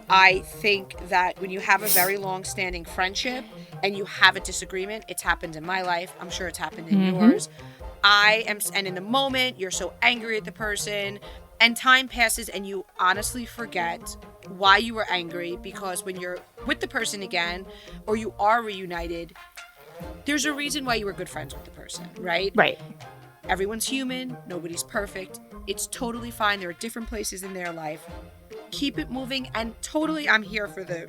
I think that when you have a very long-standing friendship and you have a disagreement, it's happened in my life. I'm sure it's happened in Mm-hmm. yours. And in the moment, you're so angry at the person, and time passes, and you honestly forget why you were angry because when you're with the person again or you are reunited, there's a reason why you were good friends with the person, right? Right. Everyone's human, nobody's perfect. It's totally fine. There are different places in their life. Keep it moving, and totally I'm here for the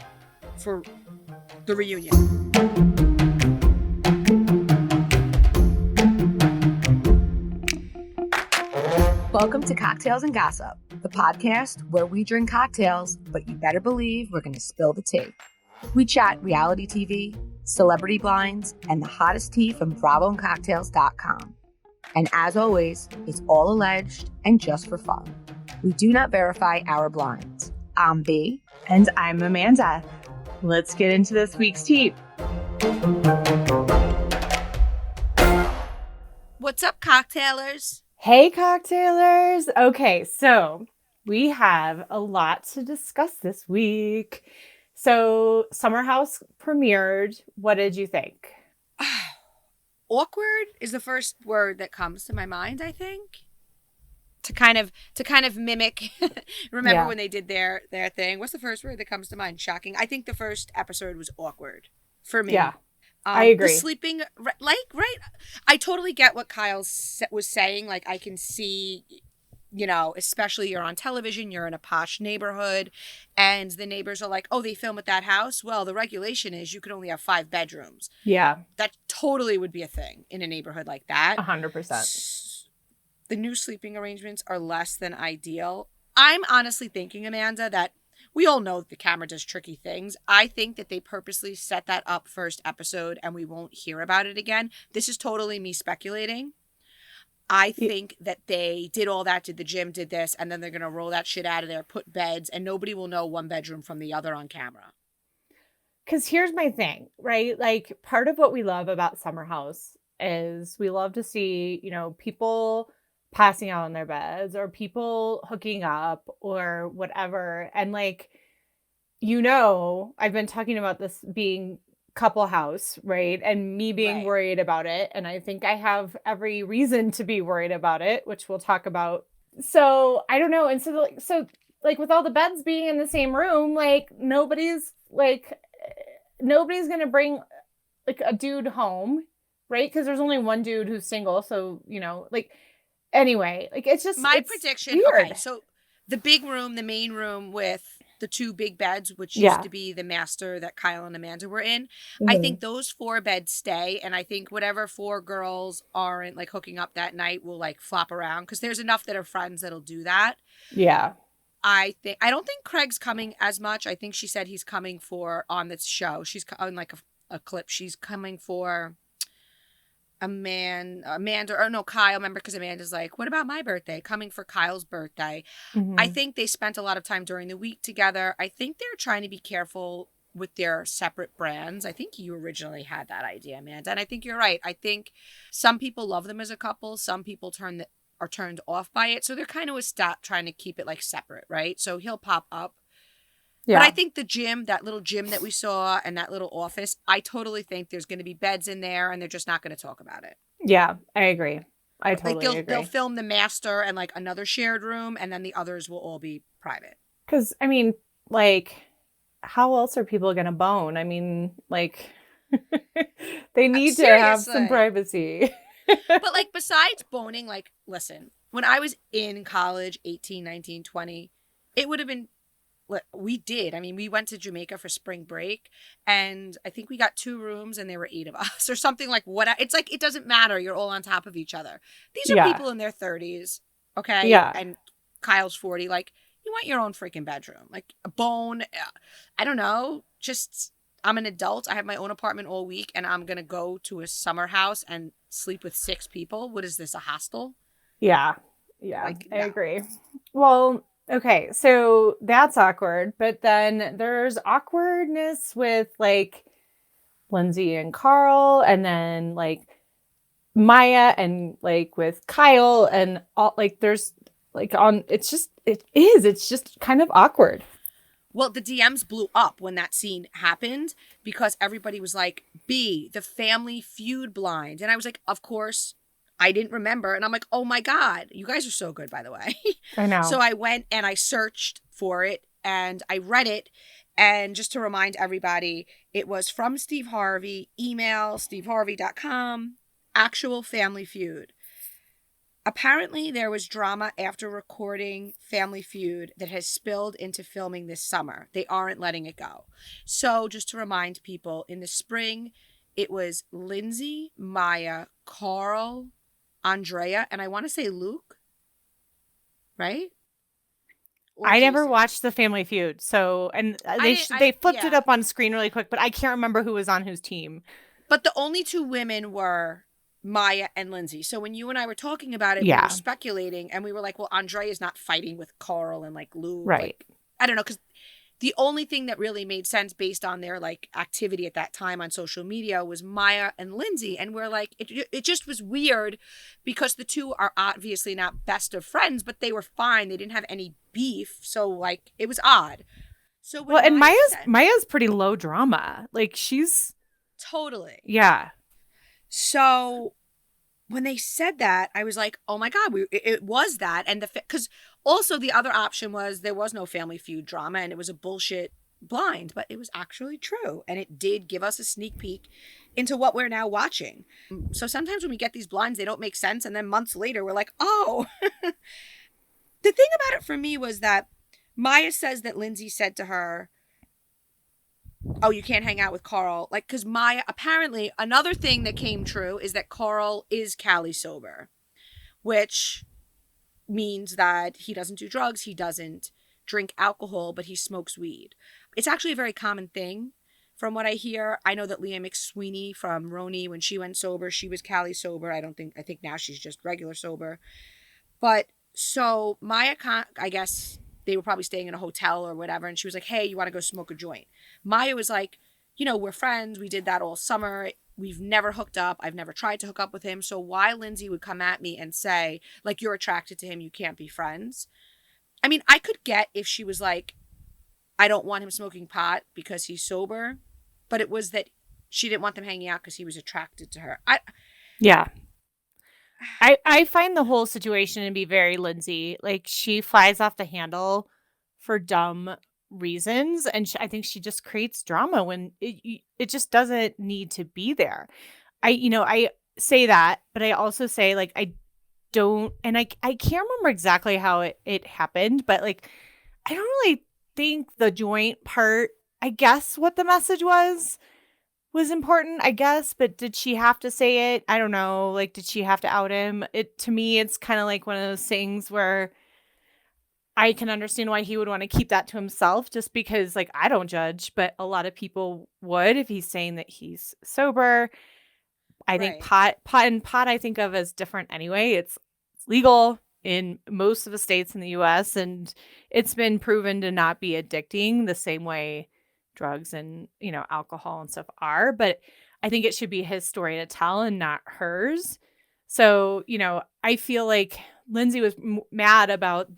reunion. Welcome to Cocktails and Gossip, the podcast where we drink cocktails, but you better believe we're going to spill the tea. We chat reality TV, celebrity blinds, and the hottest tea from BravoandCocktails.com. And as always, it's all alleged and just for fun. We do not verify our blinds. I'm B. And I'm Amanda. Let's get into this week's tea. What's up, cocktailers? Hey, cocktailers. Okay, so we have a lot to discuss this week. So, Summer House premiered. What did you think? Awkward is the first word that comes to my mind, I think. To kind of mimic remember when they did their thing. What's the first word that comes to mind? Shocking. I think the first episode was awkward for me. Yeah. I agree. The sleeping, right? I totally get what Kyle was saying. Like, I can see, especially you're on television, you're in a posh neighborhood, and the neighbors are like, oh, they film at that house? Well, the regulation is you can only have 5 bedrooms. Yeah. That totally would be a thing in a neighborhood like that. 100%. The new sleeping arrangements are less than ideal. I'm honestly thinking, Amanda, that we all know the camera does tricky things. I think that they purposely set that up first episode and we won't hear about it again. This is totally me speculating. I think that they did all that, did the gym, did this, and then they're going to roll that shit out of there, put beds, and nobody will know one bedroom from the other on camera. Because here's my thing, right? Like, part of what we love about Summer House is we love to see, people passing out on their beds or people hooking up or whatever. And like, I've been talking about this being couple house, right? And me being worried about it. And I think I have every reason to be worried about it, which we'll talk about. So I don't know. And so with all the beds being in the same room, like nobody's going to bring like a dude home, right? Because there's only one dude who's single. So, anyway, like it's prediction. Weird. Okay, so the big room, the main room with the 2 big beds, which used to be the master that Kyle and Amanda were in. Mm-hmm. I think those 4 beds stay, and I think whatever 4 girls aren't like hooking up that night will like flop around because there's enough that are friends that'll do that. Yeah. I don't think Craig's coming as much. I think she said he's coming for on this show. She's on like a clip. She's coming for Amanda, or no, Kyle, remember, because Amanda's like, what about my birthday? Coming for Kyle's birthday. Mm-hmm. I think they spent a lot of time during the week together. I think they're trying to be careful with their separate brands. I think you originally had that idea, Amanda, and I think you're right. I think some people love them as a couple. Some people are turned off by it. So they're kind of trying to keep it like separate, right? So he'll pop up. Yeah. But I think the gym, that little gym that we saw and that little office, I totally think there's going to be beds in there and they're just not going to talk about it. Yeah, I agree. I totally agree. They'll film the master and like another shared room and then the others will all be private. Because, I mean, like, how else are people going to bone? I mean, like, they need to have some privacy. But like, besides boning, like, listen, when I was in college, 18, 19, 20, it would have been, we did. I mean, we went to Jamaica for spring break and I think we got 2 rooms and there were 8 of us or something like what. It's like, it doesn't matter. You're all on top of each other. These are people in their 30s. Okay. Yeah. And Kyle's 40. Like, you want your own freaking bedroom, like a bone. I don't know. Just, I'm an adult. I have my own apartment all week and I'm going to go to a summer house and sleep with 6 people. What is this? A hostel? Yeah. Yeah. Like, I agree. Well, okay, so that's awkward, but then there's awkwardness with like Lindsay and Carl, and then like Maya, and like with Kyle, and all like there's like on. It's just kind of awkward. Well, the DMs blew up when that scene happened because everybody was like, B, the Family Feud blind. And I was like, of course, I didn't remember. And I'm like, oh my God, you guys are so good, by the way. I know. So I went and I searched for it and I read it. And just to remind everybody, it was from Steve Harvey, email steveharvey.com, actual Family Feud. Apparently, there was drama after recording Family Feud that has spilled into filming this summer. They aren't letting it go. So, just to remind people, in the spring, it was Lindsay, Maya, Carl, Andrea, and I want to say Luke, right? Or I never Jason. watched the Family Feud, so they flipped it up on screen really quick, but I can't remember who was on whose team. But the only two women were Maya and Lindsay. So when you and I were talking about it, we were speculating, and we were like, well, Andrea is not fighting with Carl and like Luke. Right. Like, I don't know, because the only thing that really made sense based on their like activity at that time on social media was Maya and Lindsay. And we're like, it just was weird because the two are obviously not best of friends, but they were fine. They didn't have any beef. So like, it was odd. So well, and Maya's pretty low drama. Like she's totally. Yeah. So when they said that, I was like, oh my God, it was that. And because also the other option was there was no Family Feud drama and it was a bullshit blind, but it was actually true. And it did give us a sneak peek into what we're now watching. So sometimes when we get these blinds, they don't make sense. And then months later, we're like, oh. The thing about it for me was that Maya says that Lindsay said to her, oh, you can't hang out with Carl. Like, because Maya, apparently, another thing that came true is that Carl is Cali sober, which means that he doesn't do drugs, he doesn't drink alcohol, but he smokes weed. It's actually a very common thing from what I hear. I know that Leah McSweeney from Roni, when she went sober, she was Cali sober. I think now she's just regular sober. But so Maya, I guess they were probably staying in a hotel or whatever. And she was like, hey, you want to go smoke a joint? Maya was like, we're friends. We did that all summer. We've never hooked up. I've never tried to hook up with him. So why Lindsay would come at me and say, like, you're attracted to him, you can't be friends. I mean, I could get if she was like, I don't want him smoking pot because he's sober. But it was that she didn't want them hanging out because he was attracted to her. Yeah. I find the whole situation to be very Lindsay. Like, she flies off the handle for dumb reasons, and I think she just creates drama when it just doesn't need to be there. I say that, but I also say, like, I don't, and I can't remember exactly how it happened, but like, I don't really think the joint part, I guess what the message was important, I guess, but did she have to say it? I don't know. Like, did she have to out him? To me, it's kind of like one of those things where I can understand why he would want to keep that to himself, just because, like, I don't judge, but a lot of people would if he's saying that he's sober. I think pot I think of as different anyway. It's legal in most of the states in the US, and it's been proven to not be addicting the same way drugs and, alcohol and stuff are. But I think it should be his story to tell and not hers. So, I feel like Lindsay was mad about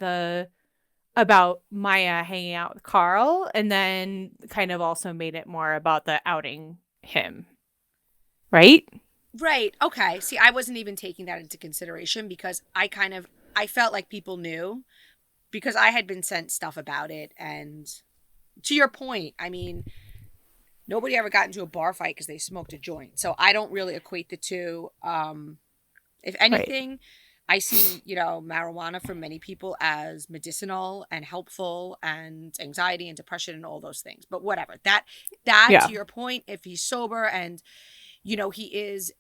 Maya hanging out with Carl, and then kind of also made it more about the outing him. Right? Right. Okay. See, I wasn't even taking that into consideration because I felt like people knew because I had been sent stuff about it. And to your point, I mean, nobody ever got into a bar fight because they smoked a joint. So I don't really equate the two. If anything, right. I see, marijuana for many people as medicinal and helpful and anxiety and depression and all those things. But whatever. That to your point, if he's sober and, he is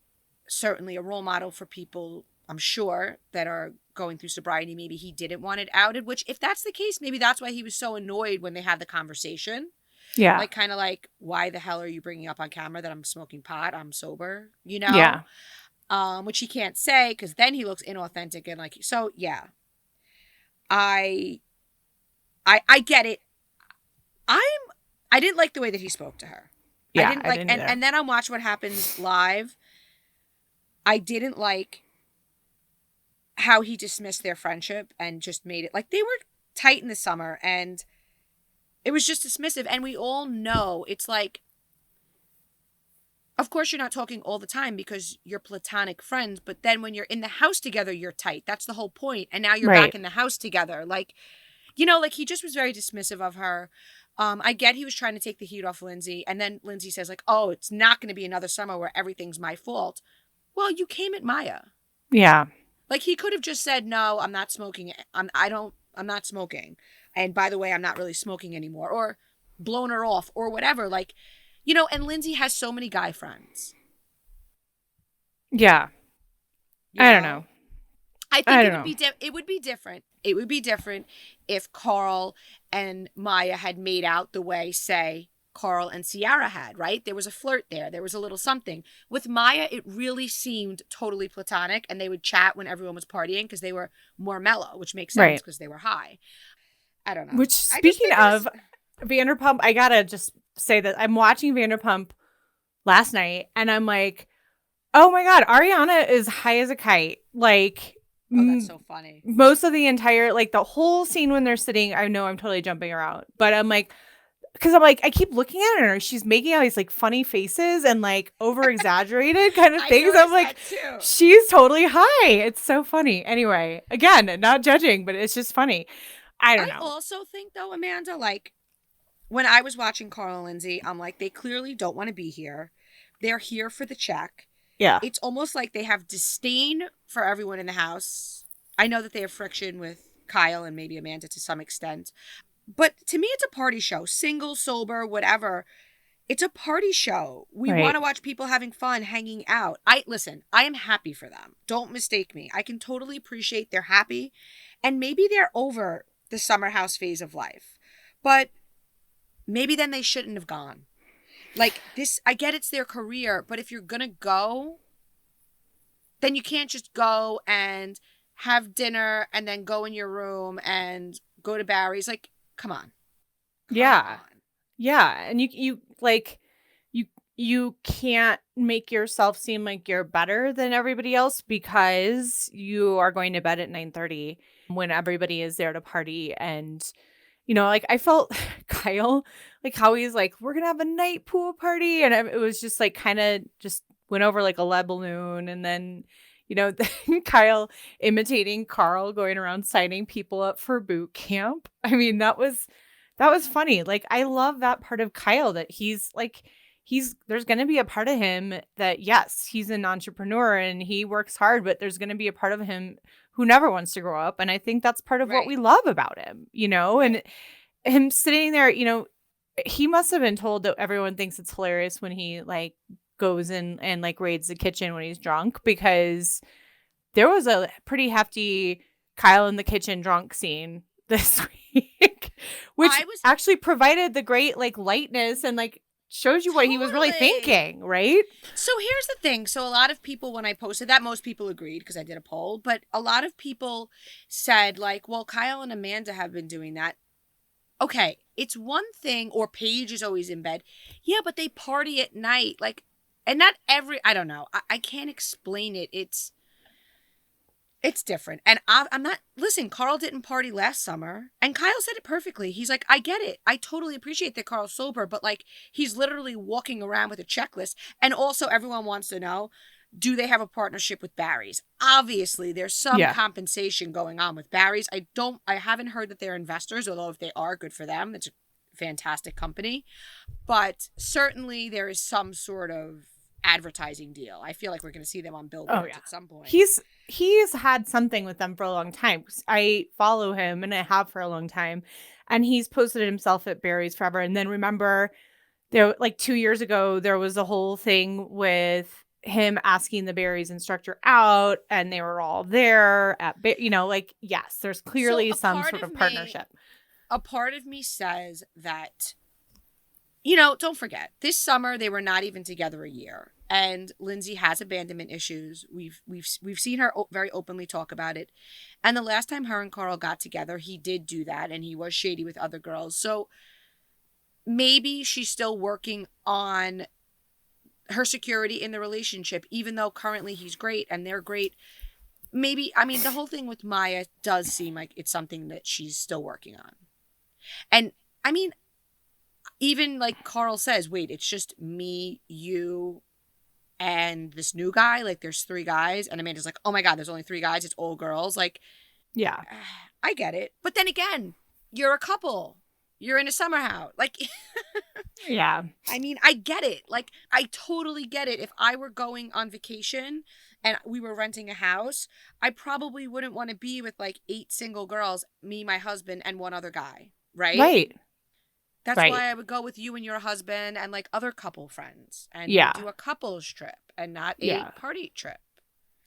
certainly a role model for people, I'm sure, that are going through sobriety. Maybe he didn't want it outed, which if that's the case, maybe that's why he was so annoyed when they had the conversation. Yeah. Like, kind of like, why the hell are you bringing up on camera that I'm smoking pot? I'm sober, Yeah. Which he can't say because then he looks inauthentic and like, so yeah. I get it. I didn't like the way that he spoke to her. Yeah, I didn't like, and then on Watch What Happens Live, I didn't like how he dismissed their friendship and just made it like they were tight in the summer, and It was just dismissive. And we all know it's like, of course, you're not talking all the time because you're platonic friends. But then when you're in the house together, you're tight. That's the whole point. And now you're back in the house together. Like, you know, like he just was very dismissive of her. I get he was trying to take the heat off Lindsay. And then Lindsay says like, oh, it's not going to be another summer where everything's my fault. Well, you came at Maya. Yeah. Like he could have just said, no, I'm not smoking. I'm not smoking. And by the way, I'm not really smoking anymore. Or blown her off or whatever. Like, you know, and Lindsay has so many guy friends. Yeah. I don't know. I think it would be different. It would be different if Carl and Maya had made out the way, say, Carl and Ciara had, right? There was a flirt there. There was a little something. With Maya, it really seemed totally platonic, and they would chat when everyone was partying because they were more mellow, which makes sense because they were high. I don't know. Which, speaking of Vanderpump, I gotta just say that I'm watching Vanderpump last night, and I'm like, oh my God, Ariana is high as a kite. Like, oh, that's so funny. Most of the entire, like the whole scene when they're sitting, I know I'm totally jumping around, but I'm like, because I'm like, I keep looking at her. She's making all these like funny faces and like over exaggerated kind of things. I'm like, she's totally high. It's so funny. Anyway, again, not judging, but it's just funny. I don't know. I also think though, Amanda, like when I was watching Carl and Lindsay, I'm like, they clearly don't want to be here. They're here for the check. Yeah. It's almost like they have disdain for everyone in the house. I know that they have friction with Kyle and maybe Amanda to some extent. But to me, it's a party show. Single, sober, whatever. It's a party show. We want to watch people having fun, hanging out. Listen, I am happy for them. Don't mistake me. I can totally appreciate they're happy. And maybe they're over the summer house phase of life. But maybe then they shouldn't have gone. Like this, I get it's their career, but if you're going to go, then you can't just go and have dinner and then go in your room and go to Barry's. Like, come on. Yeah. And you like, you can't make yourself seem like you're better than everybody else because you are going to bed at 9:30 when everybody is there to party. And, you know, like I felt Kyle, like how he's like, we're going to have a night pool party. And it was just like kind of just went over like a lead balloon. And then, you know, then Kyle imitating Carl going around signing people up for boot camp. I mean, that was funny. Like, I love that part of Kyle that he's like, there's going to be a part of him that, yes, he's an entrepreneur and he works hard, but there's going to be a part of him who never wants to grow up. And I think that's part of what we love about him, you know, and him sitting there, you know, he must have been told that everyone thinks it's hilarious when he like goes in and like raids the kitchen when he's drunk, because there was a pretty hefty Kyle in the kitchen drunk scene this week, which actually provided the great like lightness and like shows you what he was really thinking, right? So here's the thing. So a lot of people, when I posted that, most people agreed because I did a poll, but a lot of people said like, well, Kyle and Amanda have been doing that. Okay, it's one thing, or Paige is always in bed. Yeah, but they party at night. Like, and not every, I don't know. I can't explain it. It's different. And I'm not, listen, Carl didn't party last summer. And Kyle said it perfectly. He's like, I get it. I totally appreciate that Carl's sober, but like, he's literally walking around with a checklist. And also everyone wants to know, do they have a partnership with Barry's? Obviously, there's some compensation going on with Barry's. I haven't heard that they're investors, although if they are, good for them. It's a fantastic company. But certainly there is some sort of advertising deal. I feel like we're going to see them on billboards at some point. He's had something with them for a long time. I follow him and I have for a long time, and he's posted himself at Barry's forever. And then remember, there like 2 years ago there was a whole thing with him asking the Barry's instructor out, and they were all there at, you know, like, yes, there's clearly some sort of partnership. A part of me says that, you know, don't forget, this summer they were not even together a year, and Lindsay has abandonment issues. We've seen her very openly talk about it, and the last time her and Carl got together, he did do that, and he was shady with other girls. So maybe she's still working on her security in the relationship, even though currently he's great and they're great. Maybe, I mean, the whole thing with Maya does seem like it's something that she's still working on. And I mean, even like Carl says, wait, it's just me, you, and this new guy. Like there's 3 guys. And Amanda's like, oh my God, there's only 3 guys. It's all girls. Like, Yeah. I get it. But then again, you're a couple. You're in a summer house. Like, Yeah. I mean, I get it. Like, I totally get it. If I were going on vacation and we were renting a house, I probably wouldn't want to be with like 8 single girls, me, my husband, and 1 other guy. Right? Right. That's Right. why I would go with you and your husband and like other couple friends and Yeah. do a couples trip and not a Yeah. party trip.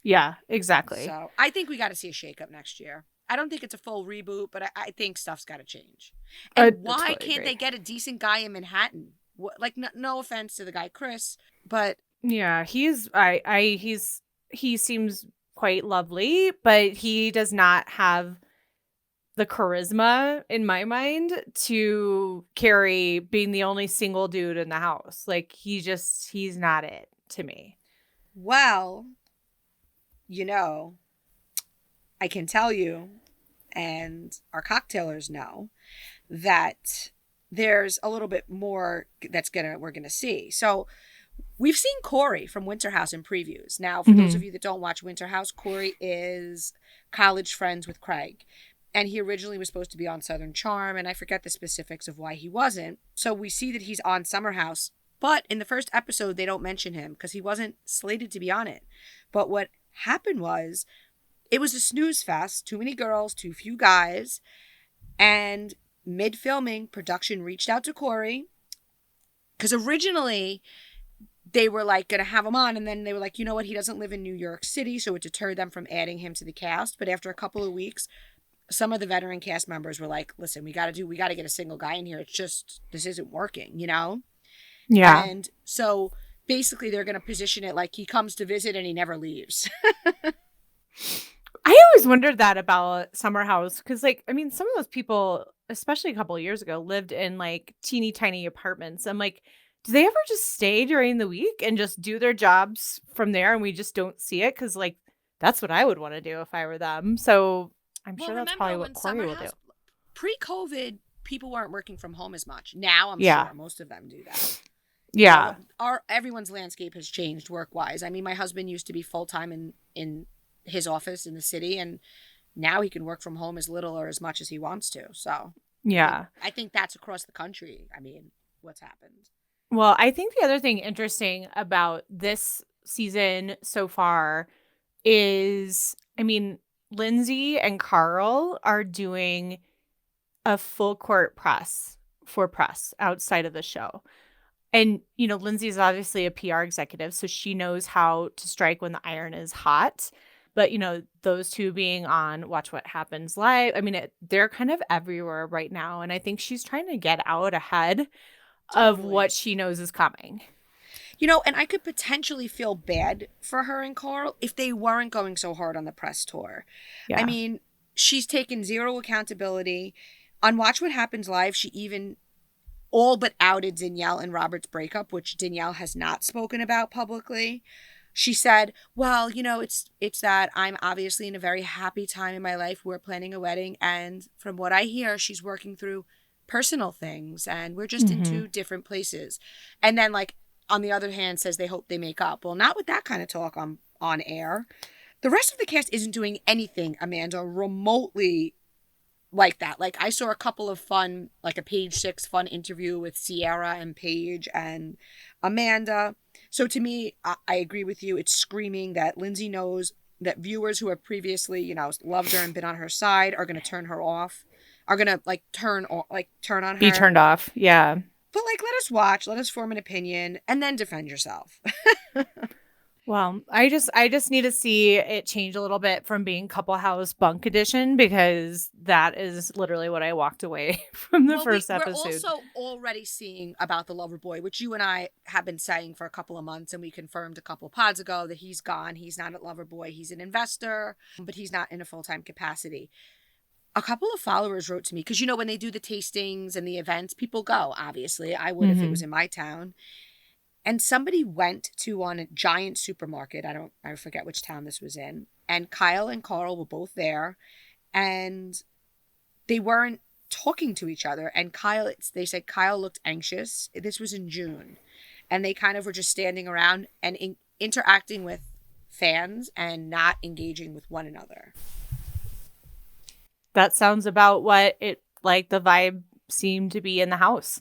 Yeah, exactly. So I think we got to see a shakeup next year. I don't think it's a full reboot, but I think stuff's got to change. And why totally can't agree. they get a decent guy in Manhattan? Like, no offense to the guy Chris, but Yeah, he seems quite lovely, but he does not have the charisma in my mind to carry being the only single dude in the house. Like he's not it to me. well, I can tell you, and our cocktailers know, that there's a little bit more we're gonna see. So we've seen Corey from Winter House in previews. Now, for those of you that don't watch Winter House, Corey is college friends with Craig. And he originally was supposed to be on Southern Charm, and I forget the specifics of why he wasn't. So we see that he's on Summer House. But in the first episode, they don't mention him because he wasn't slated to be on it. But what happened was, it was a snooze fest. Too many girls, too few guys. And mid-filming, production reached out to Corey. Because originally, they were like going to have him on. And then they were like, you know what? He doesn't live in New York City. So it deterred them from adding him to the cast. But after a couple of weeks, some of the veteran cast members were like, listen, we got to get a single guy in here. It's just, this isn't working, Yeah. And so basically they're going to position it like he comes to visit and he never leaves. I always wondered that about Summer House because, like, I mean, some of those people, especially a couple of years ago, lived in like teeny tiny apartments. I'm like, do they ever just stay during the week and just do their jobs from there and we just don't see it? Because, like, that's what I would want to do if I were them. So I'm sure that's probably what Corey will do. Pre-COVID, people weren't working from home as much. Now I'm Yeah. sure most of them do that. Yeah. Everyone's landscape has changed work-wise. I mean, my husband used to be full-time in his office in the city, and now he can work from home as little or as much as he wants to. So Yeah. I think that's across the country. I mean, what's happened. Well, I think the other thing interesting about this season so far is, I mean, Lindsay and Carl are doing a full court press outside of the show. And, Lindsay is obviously a PR executive, so she knows how to strike when the iron is hot. But, those two being on Watch What Happens Live, I mean, they're kind of everywhere right now. And I think she's trying to get out ahead of Totally. what she knows is coming. And I could potentially feel bad for her and Carl if they weren't going so hard on the press tour. Yeah. I mean, she's taken zero accountability. On Watch What Happens Live, she even all but outed Danielle and Robert's breakup, which Danielle has not spoken about publicly. She said, well, it's that I'm obviously in a very happy time in my life. We're planning a wedding. And from what I hear, she's working through personal things and we're just in 2 different places. And then, like, on the other hand, says they hope they make up. Well, not with that kind of talk on air. The rest of the cast isn't doing anything, Amanda, remotely like that. Like, I saw a couple of fun, like a Page 6 fun interview with Sierra and Paige and Amanda. So to me, I agree with you. It's screaming that Lindsay knows that viewers who have previously, loved her and been on her side are going to turn her off, are going to turn on her. Be turned off. Yeah. But let us watch, let us form an opinion, and then defend yourself. Well, I just need to see it change a little bit from being Couple House Bunk Edition because that is literally what I walked away from the first episode. We're also already seeing about the lover boy, which you and I have been saying for a couple of months, and we confirmed a couple of pods ago that he's gone. He's not a lover boy. He's an investor, but he's not in a full-time capacity. A couple of followers wrote to me because, when they do the tastings and the events, people go, obviously. I would if it was in my town. And somebody went to on a giant supermarket. I forget which town this was in. And Kyle and Carl were both there. And they weren't talking to each other. And they said Kyle looked anxious. This was in June. And they kind of were just standing around and interacting with fans and not engaging with one another. That sounds about what it, like, the vibe seemed to be in the house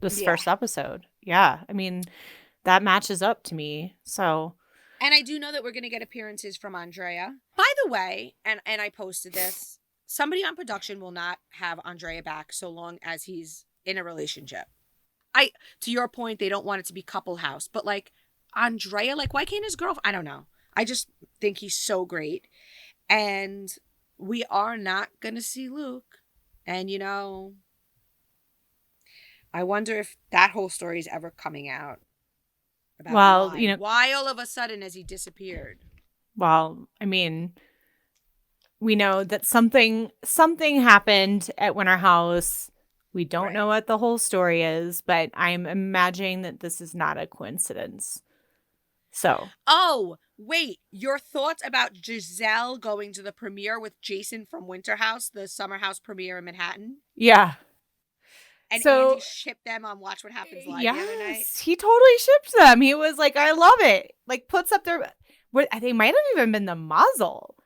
this first episode. Yeah. I mean, that matches up to me. So. And I do know that we're going to get appearances from Andrea. By the way, and I posted this, somebody on production will not have Andrea back so long as he's in a relationship. To your point, they don't want it to be couple house. But, like, Andrea, like, why can't his girlfriend? I don't know. I just think he's so great. And we are not going to see Luke. And, you know, I wonder if that whole story is ever coming out. Well, you know, why all of a sudden has he disappeared? Well, I mean, we know that something happened at Winter House. We don't know what the whole story is, but I'm imagining that this is not a coincidence. So. Oh, wait. Your thoughts about Giselle going to the premiere with Jason from Winter House, the Summer House premiere in Manhattan? Yeah. And so, Andy shipped them on Watch What Happens Live the other night. He totally shipped them. He was like, I love it. Like, puts up their... They might have even been the muzzle.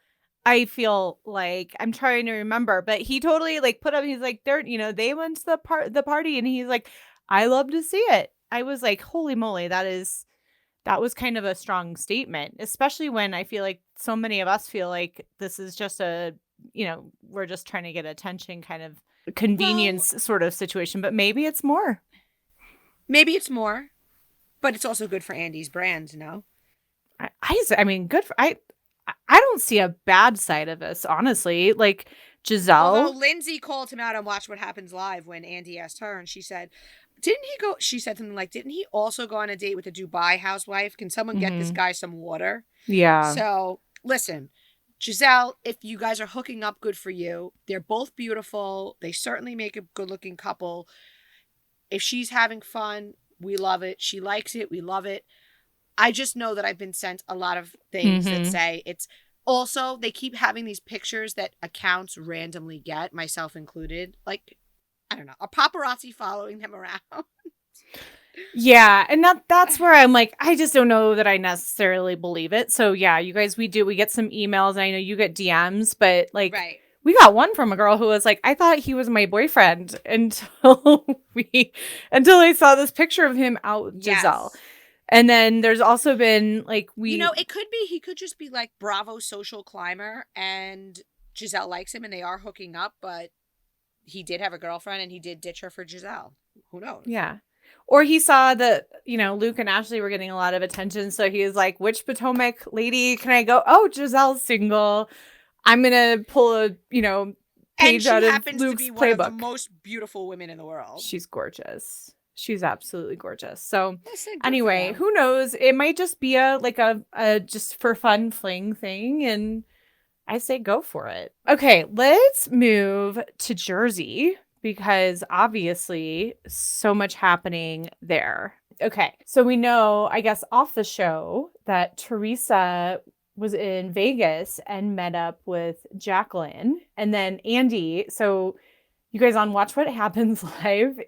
I feel like, I'm trying to remember, but he totally, like, put up, he's like, they went to the party, and he's like, I love to see it. I was like, holy moly, that was kind of a strong statement, especially when I feel like so many of us feel like this is just we're just trying to get attention kind of convenience sort of situation, but maybe it's more. Maybe it's more, but it's also good for Andy's brand, no? I mean, good for, I don't see a bad side of this, honestly. Like, Giselle. Although Lindsay called him out on Watch What Happens Live when Andy asked her, and she said, she said something like, didn't he also go on a date with a Dubai housewife? Can someone get this guy some water? Yeah. So, listen, Giselle, if you guys are hooking up, good for you. They're both beautiful. They certainly make a good-looking couple. If she's having fun, we love it. She likes it. We love it. I just know that I've been sent a lot of things that say it's also, they keep having these pictures that accounts randomly get, myself included. Like, I don't know, are paparazzi following them around? Yeah, and that's where I'm like, I just don't know that I necessarily believe it. So yeah, you guys, we get some emails, and I know you get DMs, but like, we got one from a girl who was like, I thought he was my boyfriend until I saw this picture of him out with Giselle. And then there's also been like, it could be, he could just be like Bravo social climber, and Giselle likes him and they are hooking up, but he did have a girlfriend and he did ditch her for Giselle. Who knows? Yeah. Or he saw that, Luke and Ashley were getting a lot of attention. So he was like, which Potomac lady can I go? Oh, Giselle's single. I'm going to pull a, page out of Luke's playbook. And she happens to be one of the most beautiful women in the world. She's gorgeous. She's absolutely gorgeous. So anyway, who knows? It might just be a just for fun fling thing. And I say go for it. Okay, let's move to Jersey, because obviously so much happening there. Okay, so we know, I guess, off the show that Teresa was in Vegas and met up with Jacqueline. And then Andy, so you guys on Watch What Happens Live,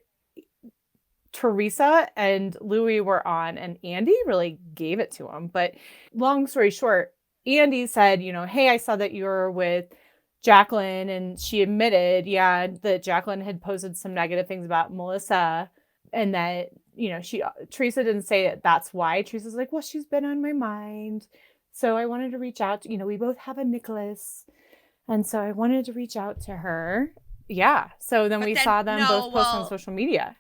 Teresa and Louis were on, and Andy really gave it to him. But long story short, Andy said, hey, I saw that you were with Jacqueline, and she admitted, that Jacqueline had posted some negative things about Melissa, and that, Teresa didn't say that that's why. Teresa's like, well, she's been on my mind, so I wanted to reach out. We both have a Nicholas, and so I wanted to reach out to her. Yeah. So then we saw them both post on social media.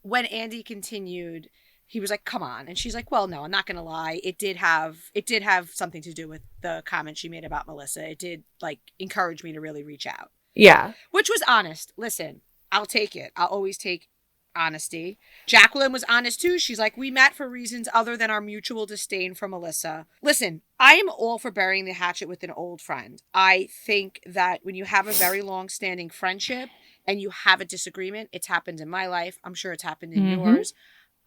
When Andy continued, he was like, come on. And she's like, well, no, I'm not going to lie. It did have something to do with the comment she made about Melissa. It did encourage me to really reach out. Yeah. Which was honest. Listen, I'll take it. I'll always take honesty. Jacqueline was honest too. She's like, we met for reasons other than our mutual disdain for Melissa. Listen, I am all for burying the hatchet with an old friend. I think that when you have a very long-standing friendship and you have a disagreement, it's happened in my life. I'm sure it's happened in yours.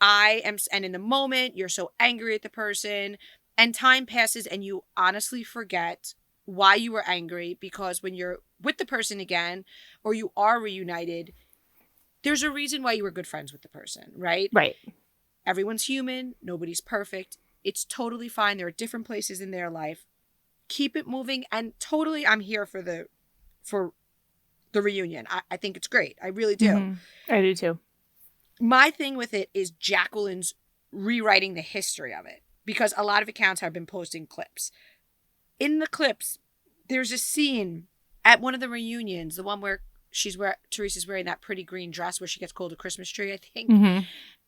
And in the moment, you're so angry at the person, and time passes and you honestly forget why you were angry, because when you're with the person again, or you are reunited, there's a reason why you were good friends with the person, right? Right. Everyone's human. Nobody's perfect. It's totally fine. There are different places in their life. Keep it moving. And totally, I'm here for the reunion. I think it's great. I really do. Mm-hmm. I do too. My thing with it is Jacqueline's rewriting the history of it, because a lot of accounts have been posting clips. In the clips, there's a scene at one of the reunions, the one where Teresa's wearing that pretty green dress where she gets called a Christmas tree, I think. Mm-hmm.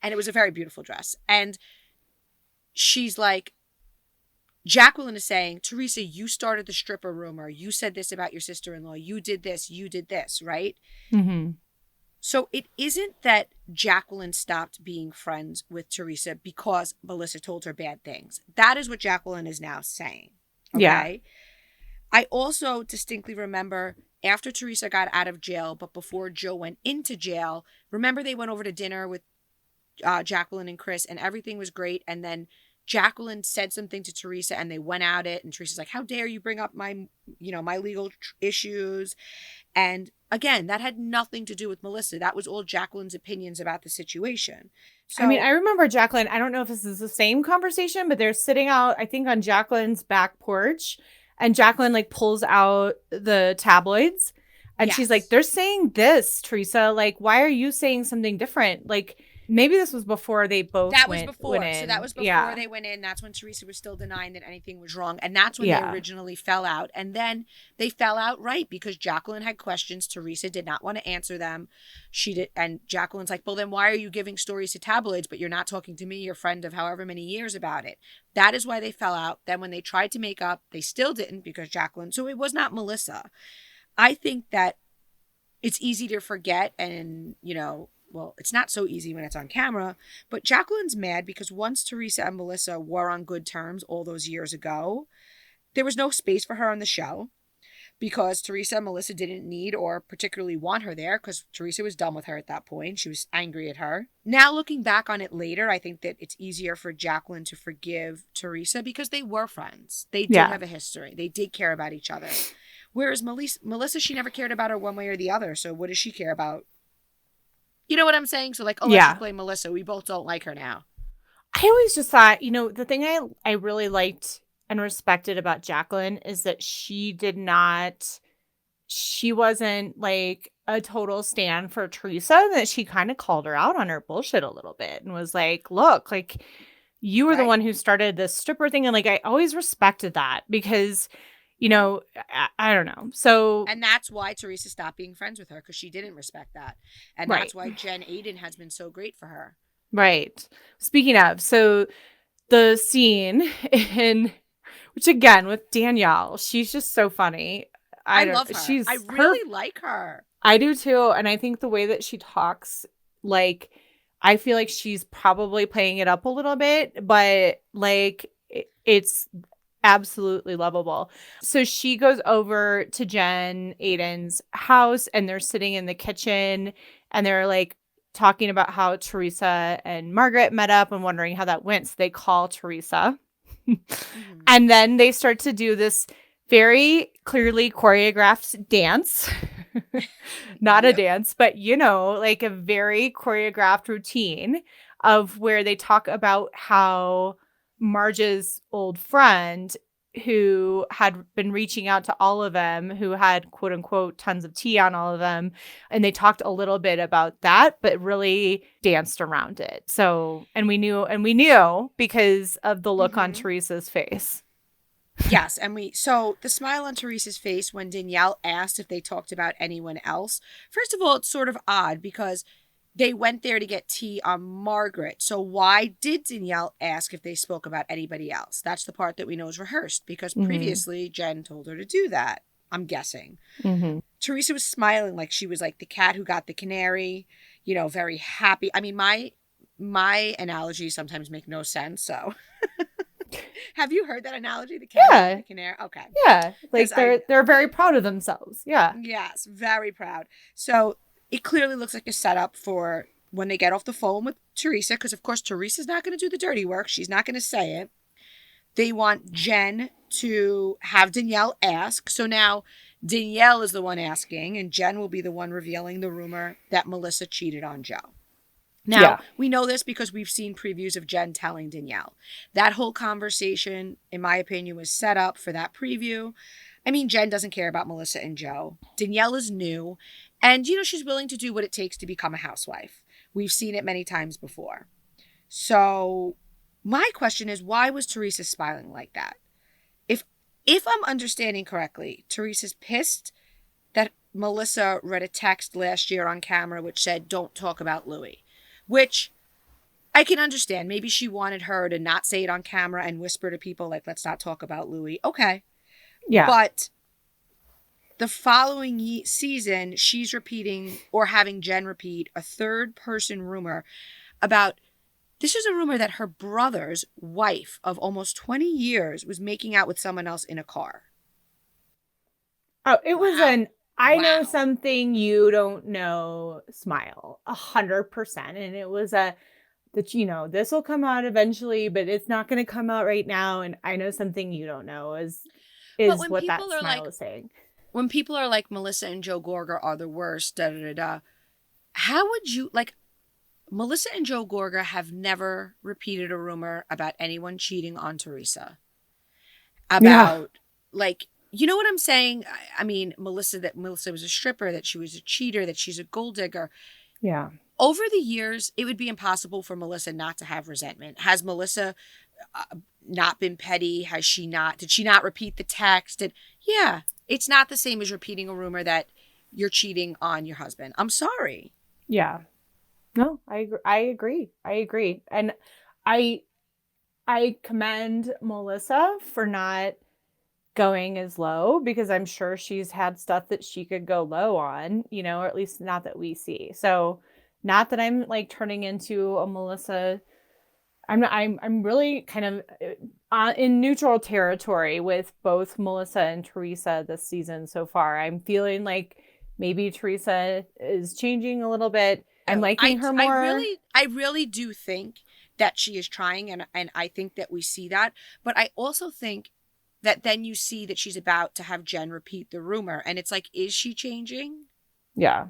And it was a very beautiful dress. And she's like, Jacqueline is saying, Teresa, you started the stripper rumor. You said this about your sister-in-law. You did this, right? Mm-hmm. So it isn't that Jacqueline stopped being friends with Teresa because Melissa told her bad things. That is what Jacqueline is now saying. Okay? Yeah. I also distinctly remember after Teresa got out of jail, but before Joe went into jail, remember they went over to dinner with Jacqueline and Chris, and everything was great. And then Jacqueline said something to Teresa and they went at it. And Teresa's like, how dare you bring up my legal issues? And again, that had nothing to do with Melissa. That was all Jacqueline's opinions about the situation. So, I mean, I remember Jacqueline, I don't know if this is the same conversation, but they're sitting out, I think, on Jacqueline's back porch. And Jacqueline like pulls out the tabloids and she's like, they're saying this, Teresa. Like, why are you saying something different? Like, maybe this was before they both That went was before. in. So that was before they went in. That's when Teresa was still denying that anything was wrong. And that's when they originally fell out. And then they fell out right because Jacqueline had questions. Teresa did not want to answer them. She did. And Jacqueline's like, well, then why are you giving stories to tabloids, but you're not talking to me, your friend of however many years, about it? That is why they fell out. Then when they tried to make up, they still didn't because Jacqueline. So it was not Melissa. I think that it's easy to forget and, well, it's not so easy when it's on camera, but Jacqueline's mad because once Teresa and Melissa were on good terms all those years ago, there was no space for her on the show because Teresa and Melissa didn't need or particularly want her there because Teresa was done with her at that point. She was angry at her. Now, looking back on it later, I think that it's easier for Jacqueline to forgive Teresa because they were friends. They did have a history. They did care about each other. Whereas Melissa, she never cared about her one way or the other. So what does she care about? You know what I'm saying? So like, let's play Melissa. We both don't like her now. I always just thought, the thing I really liked and respected about Jacqueline is that she wasn't like a total stan for Teresa, that she kind of called her out on her bullshit a little bit and was like, look, like you were the one who started this stripper thing. And like, I always respected that because I don't know. So, and that's why Teresa stopped being friends with her because she didn't respect that. And that's why Jen Aydin has been so great for her. Right. Speaking of, so the scene which again with Danielle, she's just so funny. I love her. I really like her. I do too. And I think the way that she talks, like, I feel like she's probably playing it up a little bit, but like it's absolutely lovable. So she goes over to Jen Aydin's house and they're sitting in the kitchen and they're like talking about how Teresa and Margaret met up and wondering how that went. So they call Teresa and then they start to do this very clearly choreographed dance. Not a dance, but like a very choreographed routine of where they talk about how Marge's old friend who had been reaching out to all of them, who had quote unquote tons of tea on all of them. And they talked a little bit about that, but really danced around it. So, and we knew because of the look on Teresa's face. Yes. So the smile on Teresa's face when Danielle asked if they talked about anyone else. First of all, it's sort of odd because they went there to get tea on Margaret. So why did Danielle ask if they spoke about anybody else? That's the part that we know is rehearsed because previously Jen told her to do that, I'm guessing. Teresa was smiling like she was like the cat who got the canary, very happy. I mean, my analogies sometimes make no sense. So have you heard that analogy? The cat and the canary? Okay. Yeah. Like they're very proud of themselves. Yeah. Yes. Very proud. So it clearly looks like a setup for when they get off the phone with Teresa, because, of course, Teresa's not going to do the dirty work. She's not going to say it. They want Jen to have Danielle ask. So now Danielle is the one asking, and Jen will be the one revealing the rumor that Melissa cheated on Joe. Now, we know this because we've seen previews of Jen telling Danielle. That whole conversation, in my opinion, was set up for that preview. I mean, Jen doesn't care about Melissa and Joe. Danielle is new, and, she's willing to do what it takes to become a housewife. We've seen it many times before. So my question is, why was Teresa smiling like that? If I'm understanding correctly, Teresa's pissed that Melissa read a text last year on camera which said, don't talk about Louis, which I can understand. Maybe she wanted her to not say it on camera and whisper to people like, let's not talk about Louis. Okay. Yeah. But the following season, she's repeating or having Jen repeat a third person rumor about, this is a rumor that her brother's wife of almost 20 years was making out with someone else in a car. Oh, it was an I know something you don't know smile. 100%. And it was that, this will come out eventually, but it's not going to come out right now. And I know something you don't know is what that smile is saying. When people are like, Melissa and Joe Gorga are the worst, how would you, Melissa and Joe Gorga have never repeated a rumor about anyone cheating on Teresa. You know what I'm saying? I mean, that Melissa was a stripper, that she was a cheater, that she's a gold digger. Yeah. Over the years, it would be impossible for Melissa not to have resentment. Has Melissa not been petty? Did she not repeat the text? Yeah, it's not the same as repeating a rumor that you're cheating on your husband. I'm sorry. Yeah. No, I agree. And I commend Melissa for not going as low, because I'm sure she's had stuff that she could go low on, or at least not that we see. So not that I'm turning into a Melissa. I'm really kind of in neutral territory with both Melissa and Teresa this season so far. I'm feeling like maybe Teresa is changing a little bit. I'm liking her more. I really do think that she is trying, and I think that we see that. But I also think that then you see that she's about to have Jen repeat the rumor, and it's like, is she changing? Yeah.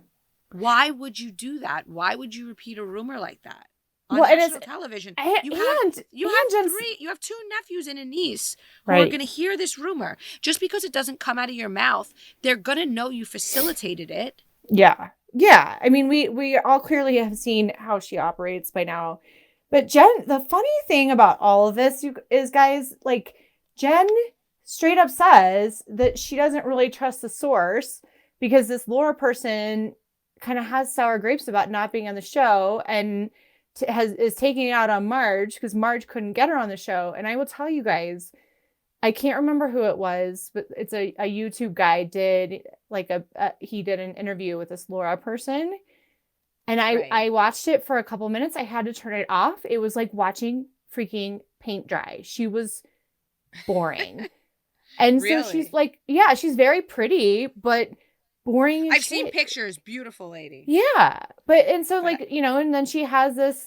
Why would you do that? Why would you repeat a rumor like that on national television? You have two nephews and a niece who are going to hear this rumor. Just because it doesn't come out of your mouth, they're going to know you facilitated it. Yeah. Yeah, I mean, we all clearly have seen how she operates by now. But Jen, the funny thing about all of this is, guys, Jen straight up says that she doesn't really trust the source because this Laura person kind of has sour grapes about not being on the show and is taking it out on Marge because Marge couldn't get her on the show. And I will tell you guys, I can't remember who it was, but it's a YouTube guy did he did an interview with this Laura person. And I watched it for a couple minutes. I had to turn it off. It was like watching freaking paint dry. She was boring. And really? So she's she's very pretty, but boring as I've seen pictures. Beautiful lady. Yeah. And and then she has this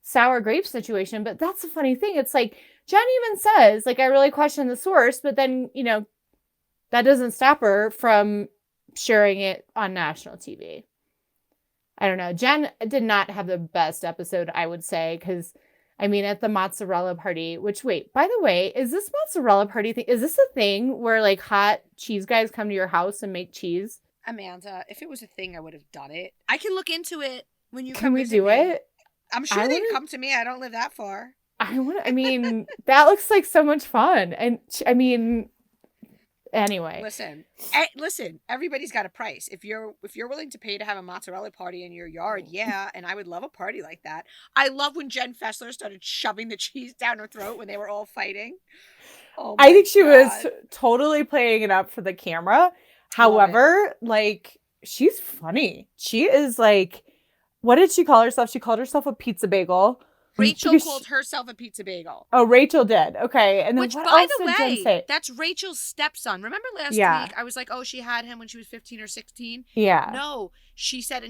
sour grape situation. But that's the funny thing. It's Jen even says, I really question the source, but then, that doesn't stop her from sharing it on national TV. I don't know. Jen did not have the best episode, I would say, because, at the mozzarella party, by the way, is this mozzarella party thing, is this a thing where, hot cheese guys come to your house and make cheese? Amanda, if it was a thing, I would have done it. I can look into it when you come Can we do me. it? I'm sure they'd come to me. I don't live that far. That looks like so much fun. And anyway. Listen, everybody's got a price. If you're willing to pay to have a mozzarella party in your yard, yeah, and I would love a party like that. I love when Jen Fessler started shoving the cheese down her throat when they were all fighting. Oh my I think she God. was totally playing it up for the camera. However, she's funny. She is what did she call herself? She called herself a pizza bagel. Rachel called herself a pizza bagel. Oh, Rachel did. Okay. And then which, what by else the did Jen say? way, that's Rachel's stepson. Remember last week I was like, oh, she had him when she was 15 or 16? Yeah. No, she said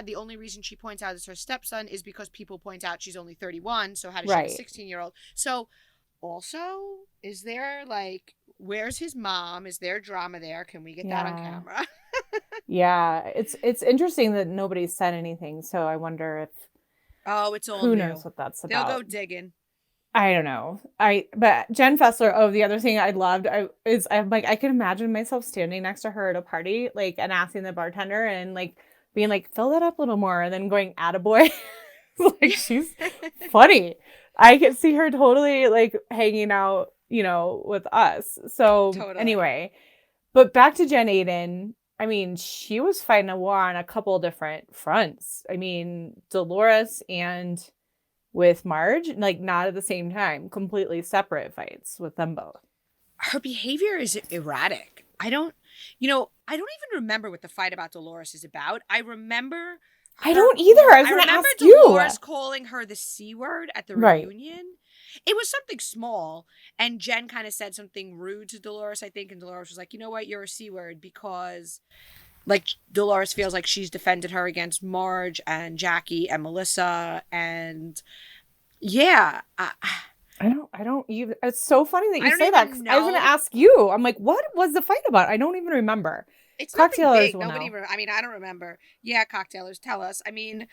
the only reason she points out it's her stepson is because people point out she's only 31. So how does she have a 16-year-old? So also, is there Where's his mom? Is there drama there? Can we get that on camera? Yeah, it's interesting that nobody said anything, so I wonder if It's all who new. knows what that's They'll about. go digging. I don't know. But Jen Fessler, the other thing I loved I'm like, I can imagine myself standing next to her at a party, like, and asking the bartender and like being like, fill that up a little more, and then going, attaboy. Like, she's funny. I could see her totally like hanging out, with us. So Totally. Anyway, but back to Jen Aydin. I mean, she was fighting a war on a couple different fronts. I mean, Dolores and with Marge, like, not at the same time, completely separate fights with them both. Her behavior is erratic. I don't even remember what the fight about Dolores is about. I remember I don't either. I was going to ask you. Dolores calling her the C word at the reunion. It was something small, and Jen kind of said something rude to Dolores, I think, and Dolores was like, you know what, you're a C word, because like Dolores feels like she's defended her against Marge and Jackie and Melissa, and yeah. I don't even, it's so funny that you say that, 'cause I was going to know. ask you. I'm like, what was the fight about? I don't even remember. It's Cocktailers nothing big. will know. I don't remember. Yeah, cocktailers, tell us. I mean,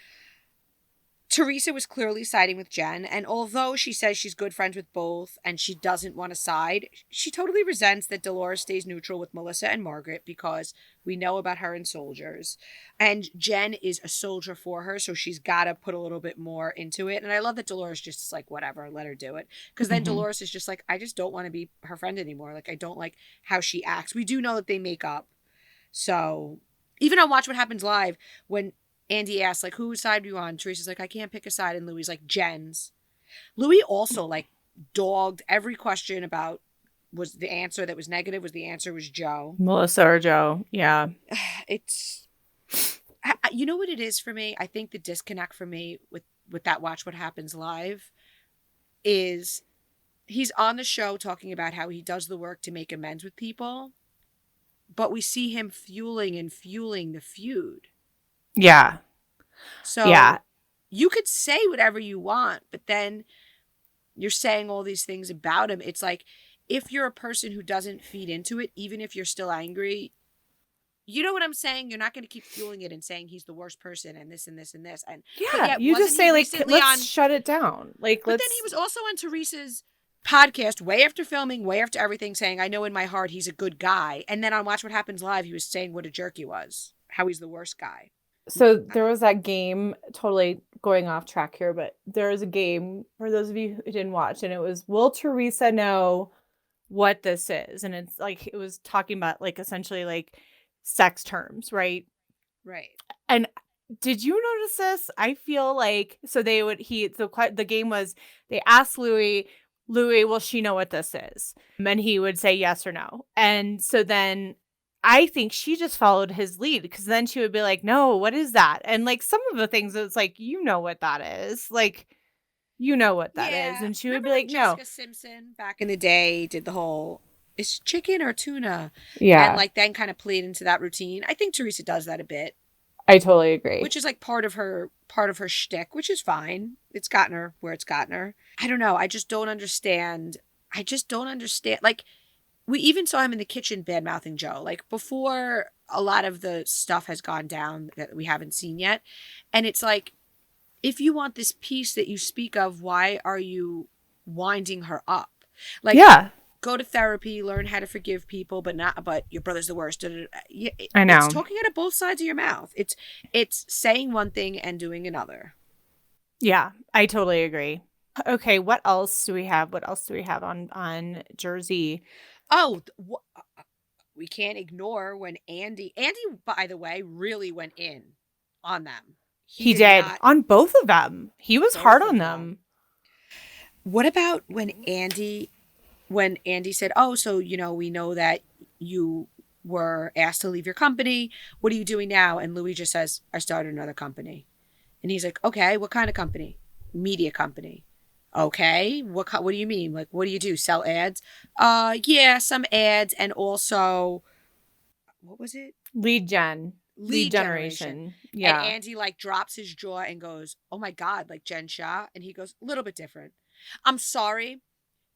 Teresa was clearly siding with Jen, and although she says she's good friends with both and she doesn't want to side, she totally resents that Dolores stays neutral with Melissa and Margaret, because we know about her in Soldiers. And Jen is a soldier for her, so she's got to put a little bit more into it. And I love that Dolores just is like, whatever, let her do it. Because then Dolores is just like, I just don't want to be her friend anymore. Like, I don't like how she acts. We do know that they make up. So even on Watch What Happens Live, when Andy asks, like, whose side are you on? Teresa's like, I can't pick a side. And Louis like, Jen's. Louis also, like, dogged every question about, was the answer that was negative, was the answer was Joe. Melissa or Joe. Yeah. It's, you know what it is for me? I think the disconnect for me with that Watch What Happens Live is he's on the show talking about how he does the work to make amends with people, but we see him fueling the feud. Yeah. So yeah. You could say whatever you want, but then you're saying all these things about him. It's like, if you're a person who doesn't feed into it, even if you're still angry, you know what I'm saying? You're not going to keep fueling it and saying he's the worst person and this and this and this. And yeah, you just say, like, let's shut it down. Like, but then he was also on Teresa's podcast way after filming, way after everything, saying, I know in my heart he's a good guy. And then on Watch What Happens Live, he was saying what a jerk he was, how he's the worst guy. So there was that game, totally going off track here, but there was a game for those of you who didn't watch, and it was, will Teresa know what this is? And it's like, it was talking about, like, essentially like sex terms, right? Right. And did you notice this? I feel like, so the game was, they asked Louis, will she know what this is? And he would say yes or no. And so then I think she just followed his lead, because then she would be like, no, what is that? And like some of the things, it's like, you know what that is. Like, you know what that is. And she would be like, no. Jessica Simpson back in the day did the whole, is chicken or tuna? Yeah. And like then kind of played into that routine. I think Teresa does that a bit. I totally agree. Which is like part of her shtick, which is fine. It's gotten her where it's gotten her. I don't know. I just don't understand. Like, we even saw him in the kitchen bad-mouthing Joe, like, before a lot of the stuff has gone down that we haven't seen yet. And it's like, if you want this peace that you speak of, why are you winding her up? Like, yeah, go to therapy, learn how to forgive people, but your brother's the worst. I know. It's talking out of both sides of your mouth. It's saying one thing and doing another. Yeah, I totally agree. Okay, what else do we have? What else do we have on Jersey? Oh, we can't ignore when Andy, by the way, really went in on them. He did on both of them. He was hard on them. What about when Andy said, oh, so, we know that you were asked to leave your company. What are you doing now? And Louis just says, I started another company. And he's like, okay, what kind of company? Media company. Okay, what do you mean? Like, what do you do? Sell ads? Yeah, some ads, and also, what was it? Lead generation. Yeah. And Andy like drops his jaw and goes, oh my God, like Jen Shah. And he goes, a little bit different. I'm sorry.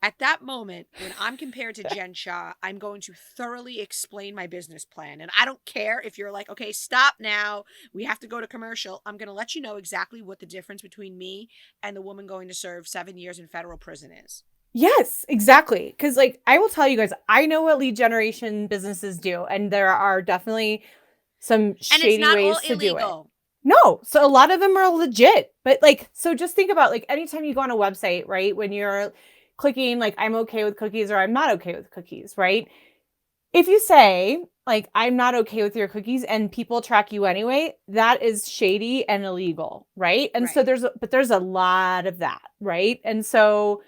At that moment, when I'm compared to Jen Shah, I'm going to thoroughly explain my business plan. And I don't care if you're like, okay, stop now. We have to go to commercial. I'm going to let you know exactly what the difference between me and the woman going to serve 7 years in federal prison is. Yes, exactly. Because like I will tell you guys, I know what lead generation businesses do, and there are definitely some shady ways to do it. No, so a lot of them are legit. But like, so just think about like anytime you go on a website, right? When you're clicking like I'm okay with cookies or I'm not okay with cookies, right? If you say like I'm not okay with your cookies and people track you anyway, that is shady and illegal, right? And so there's a lot of that, right? And so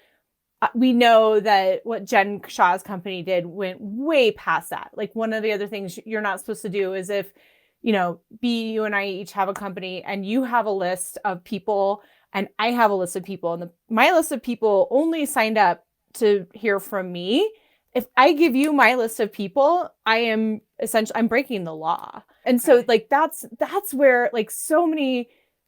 we know that what Jen Shah's company did went way past that. Like one of the other things you're not supposed to do is if, you know, you and I each have a company and you have a list of people and I have a list of people and my list of people only signed up to hear from me. If I give you my list of people, I'm breaking the law. And so like, that's where like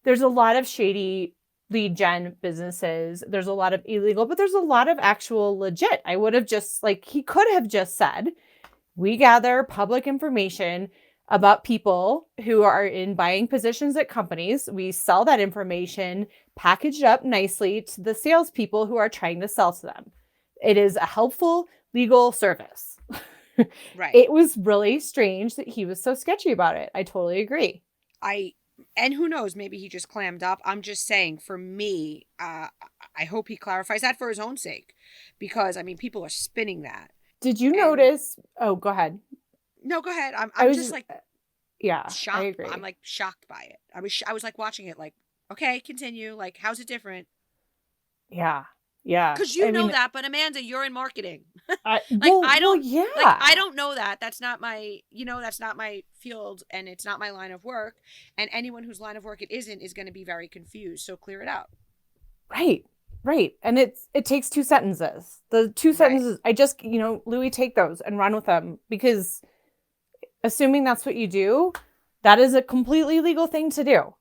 there's a lot of shady lead gen businesses. There's a lot of illegal, but there's a lot of actual legit. I would have just like, he could have just said, we gather public information about people who are in buying positions at companies. We sell that information, packaged up nicely to the salespeople who are trying to sell to them. It is a helpful legal service. Right. It was really strange that he was so sketchy about it. I totally agree. And who knows, maybe he just clammed up. I'm just saying, for me, I hope he clarifies that for his own sake. Because, I mean, people are spinning that. Did you notice? Oh, go ahead. No, go ahead. I'm just like, yeah, shocked. I agree. I'm like shocked by it. I was like watching it like, okay, continue. Like, how's it different? Yeah. Yeah. Because you know that, but Amanda, you're in marketing. I don't know that. That's not my, that's not my field and it's not my line of work. And anyone whose line of work it isn't is going to be very confused. So clear it out. Right. Right. And it takes 2 sentences. The 2 sentences, I just, Louis, take those and run with them because assuming that's what you do, that is a completely legal thing to do.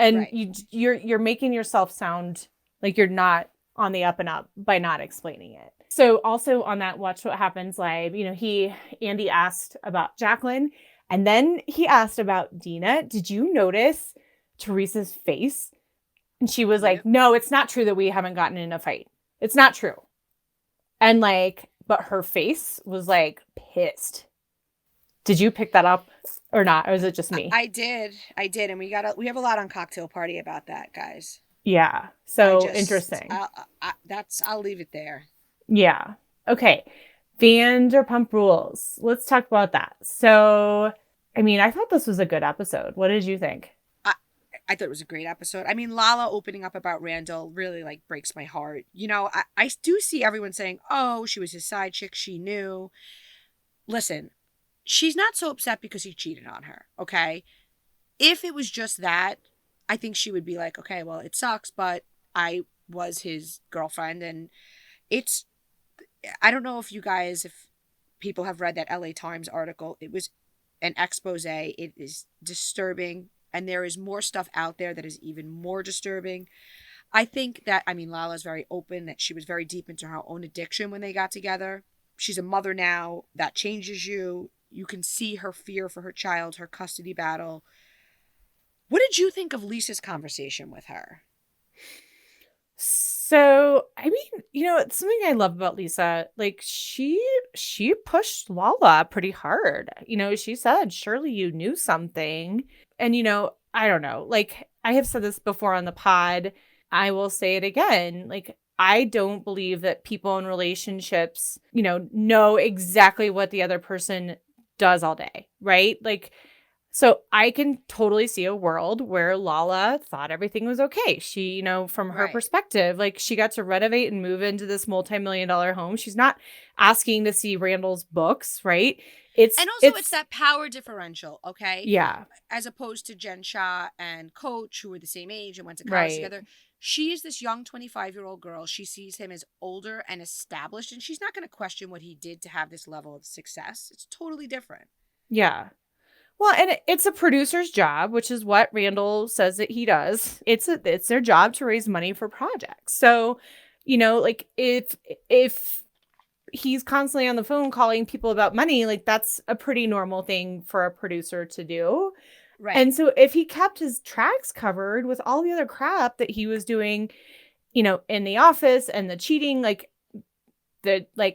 And you're making yourself sound like you're not on the up and up by not explaining it. So also on that Watch What Happens Live, Andy asked about Jacqueline and then he asked about Dina. Did you notice Teresa's face? And she was like, no, it's not true that we haven't gotten in a fight. It's not true. And but her face was like pissed. Did you pick that up or not? Or was it just me? I did. And we have a lot on Cocktail Party about that, guys. Yeah. So interesting. I'll leave it there. Yeah. Okay. Vanderpump Rules. Let's talk about that. So, I mean, I thought this was a good episode. What did you think? I thought it was a great episode. I mean, Lala opening up about Randall really breaks my heart. I do see everyone saying, oh, she was his side chick. She knew. Listen, she's not so upset because he cheated on her. Okay. If it was just that, I think she would be like, okay, well, it sucks, but I was his girlfriend. And I don't know if people have read that LA Times article. It was an expose. It is disturbing. And there is more stuff out there that is even more disturbing. I think that, Lala's very open, that she was very deep into her own addiction when they got together. She's a mother now. That changes you. You can see her fear for her child, her custody battle. What did you think of Lisa's conversation with her? So, it's something I love about Lisa. Like, she pushed Lala pretty hard. She said, surely you knew something. And, I don't know. Like, I have said this before on the pod. I will say it again. Like, I don't believe that people in relationships, know exactly what the other person does all day, right? Like, so I can totally see a world where Lala thought everything was okay. She, from her perspective, like she got to renovate and move into this multi-million-dollar home. She's not asking to see Randall's books, right? It's that power differential, okay? Yeah. As opposed to Jen Shah and Coach, who were the same age and went to college together. She is this young 25-year-old girl. She sees him as older and established, and she's not going to question what he did to have this level of success. It's totally different. Yeah. Well, and it's a producer's job, which is what Randall says that he does. It's their job to raise money for projects. So You know, like if he's constantly on the phone calling people about money, like that's a pretty normal thing for a producer to do. Right. And so if he kept his tracks covered with all the other crap that he was doing, you know, in the office and the cheating, like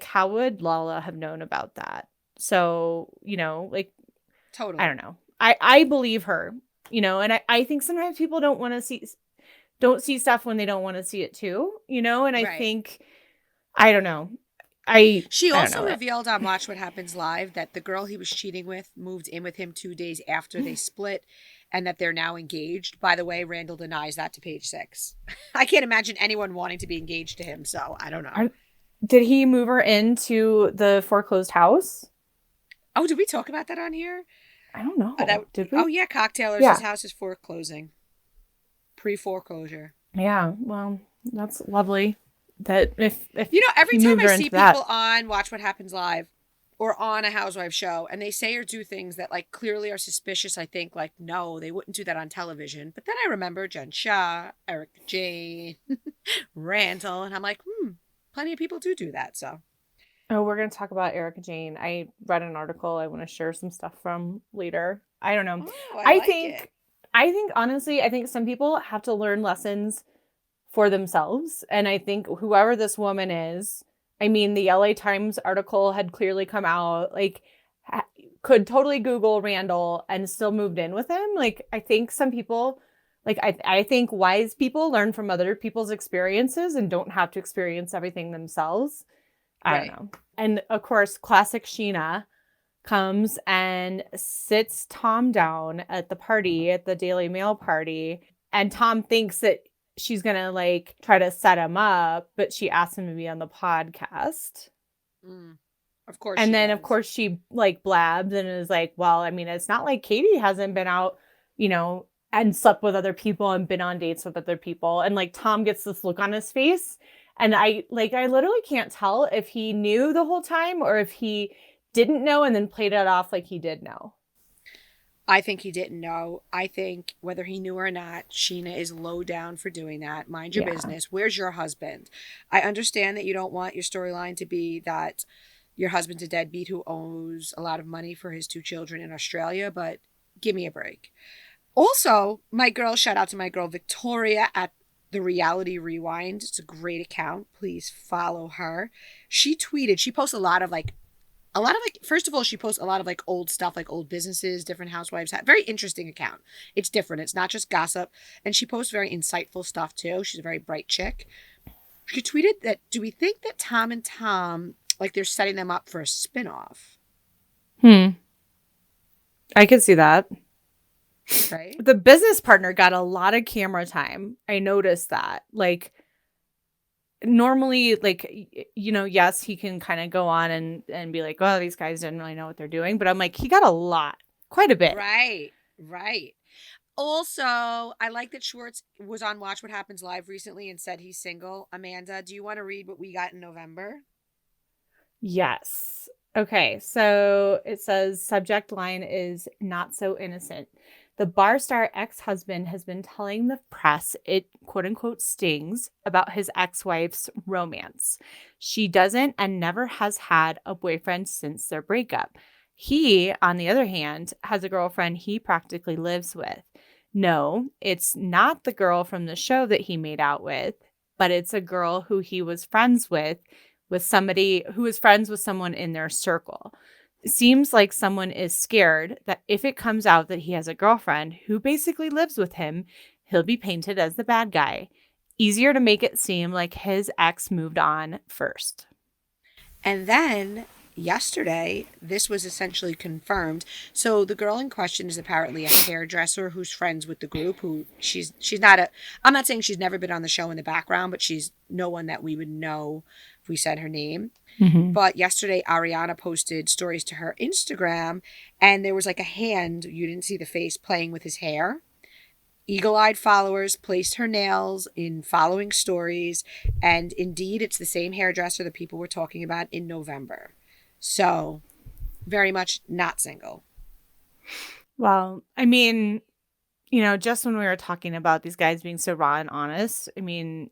how would Lala have known about that? So, you know, like, Totally. I don't know. I believe her, you know, and I think sometimes people don't see stuff when they don't want to see it too, you know, and I Right. think, I don't know. She I also don't know. revealed on Watch What Happens Live that the girl he was cheating with moved in with him 2 days after they split, and that they're now engaged. By the way, Randall denies that to Page Six. I can't imagine anyone wanting to be engaged to him, so I don't know. Did he move her into the foreclosed house? Oh, did we talk about that on here? I don't know. Did we? Oh, yeah, Cocktailers. Yeah. His house is foreclosing. Pre-foreclosure. Yeah, well, that's lovely. That if you know, every he time moved I her see into that. people on Watch What Happens Live or on a Housewives show and they say or do things that like clearly are suspicious, I think like, no, they wouldn't do that on television. But then I remember Jen Shah, Erica Jane, Randall, and I'm like, plenty of people do that. So. Oh, we're going to talk about Erica Jane. I read an article I want to share some stuff from later. I don't know. Oh, I think honestly, I think some people have to learn lessons for themselves. And I think whoever this woman is, I mean, the LA Times article had clearly come out, like, could totally Google Randall and still moved in with him. Like, I think some people, like, I think wise people learn from other people's experiences and don't have to experience everything themselves. I don't know. And of course, classic Sheena comes and sits Tom down at the party, at the Daily Mail party. And Tom thinks that she's going to like try to set him up, but she asks him to be on the podcast. Of course. And then, of course, she like blabs and is like, well, I mean, it's not like Katie hasn't been out, you know, and slept with other people and been on dates with other people. And like Tom gets this look on his face. And I literally can't tell if he knew the whole time or if he didn't know and then played it off like he did know. I think he didn't know. I think whether he knew or not, Sheena is low down for doing that. Mind your business. Where's your husband? I understand that you don't want your storyline to be that your husband's a deadbeat who owes a lot of money for his 2 children in Australia, but give me a break. Also, shout out to my girl Victoria at The Reality Rewind. It's a great account. Please follow her. She posts a lot of first of all, she posts a lot of like old stuff, like old businesses, different housewives. Very interesting account. It's different. It's not just gossip. And she posts very insightful stuff too. She's a very bright chick. She tweeted that, do we think that Tom and Tom, like they're setting them up for a spinoff? I could see that. Right. The business partner got a lot of camera time. I noticed that. Like, normally, like, you know, yes, he can kind of go on and be like, oh, these guys didn't really know what they're doing. But I'm like, he got a lot, quite a bit. Right. Also, I like that Schwartz was on Watch What Happens Live recently and said he's single. Amanda, do you want to read what we got in November? Yes. Okay. So it says subject line is not so innocent. The bar star ex-husband has been telling the press it, quote unquote, stings about his ex-wife's romance. She doesn't and never has had a boyfriend since their breakup. He, on the other hand, has a girlfriend he practically lives with. No, it's not the girl from the show that he made out with, but it's a girl who he was friends with somebody who is friends with someone in their circle. It seems like someone is scared that if it comes out that he has a girlfriend who basically lives with him, he'll be painted as the bad guy. Easier to make it seem like his ex moved on first. And then yesterday, this was essentially confirmed. So the girl in question is apparently a hairdresser who's friends with the group. She's not I'm not saying she's never been on the show in the background, but she's no one that we would know if we said her name. Mm-hmm. But yesterday, Ariana posted stories to her Instagram, and there was like a hand, you didn't see the face, playing with his hair. Eagle-eyed followers placed her nails in following stories, and indeed, it's the same hairdresser that people were talking about in November. So, very much not single. Well, I mean, you know, just when we were talking about these guys being so raw and honest, I mean,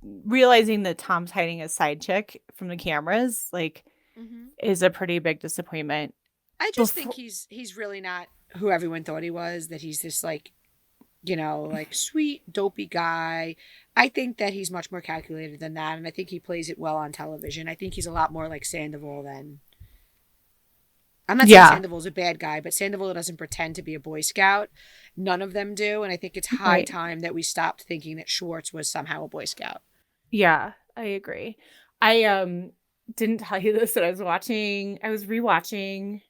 realizing that Tom's hiding his side chick from the cameras, like, is a pretty big disappointment. I just think he's really not who everyone thought he was, that he's this like, you know, like sweet, dopey guy. I think that he's much more calculated than that, and I think he plays it well on television. I think he's a lot more like Sandoval than... I'm not saying Sandoval's a bad guy, but Sandoval doesn't pretend to be a Boy Scout. None of them do, and I think it's high time that we stopped thinking that Schwartz was somehow a Boy Scout. Yeah, I agree. I didn't tell you this, that I was rewatching, I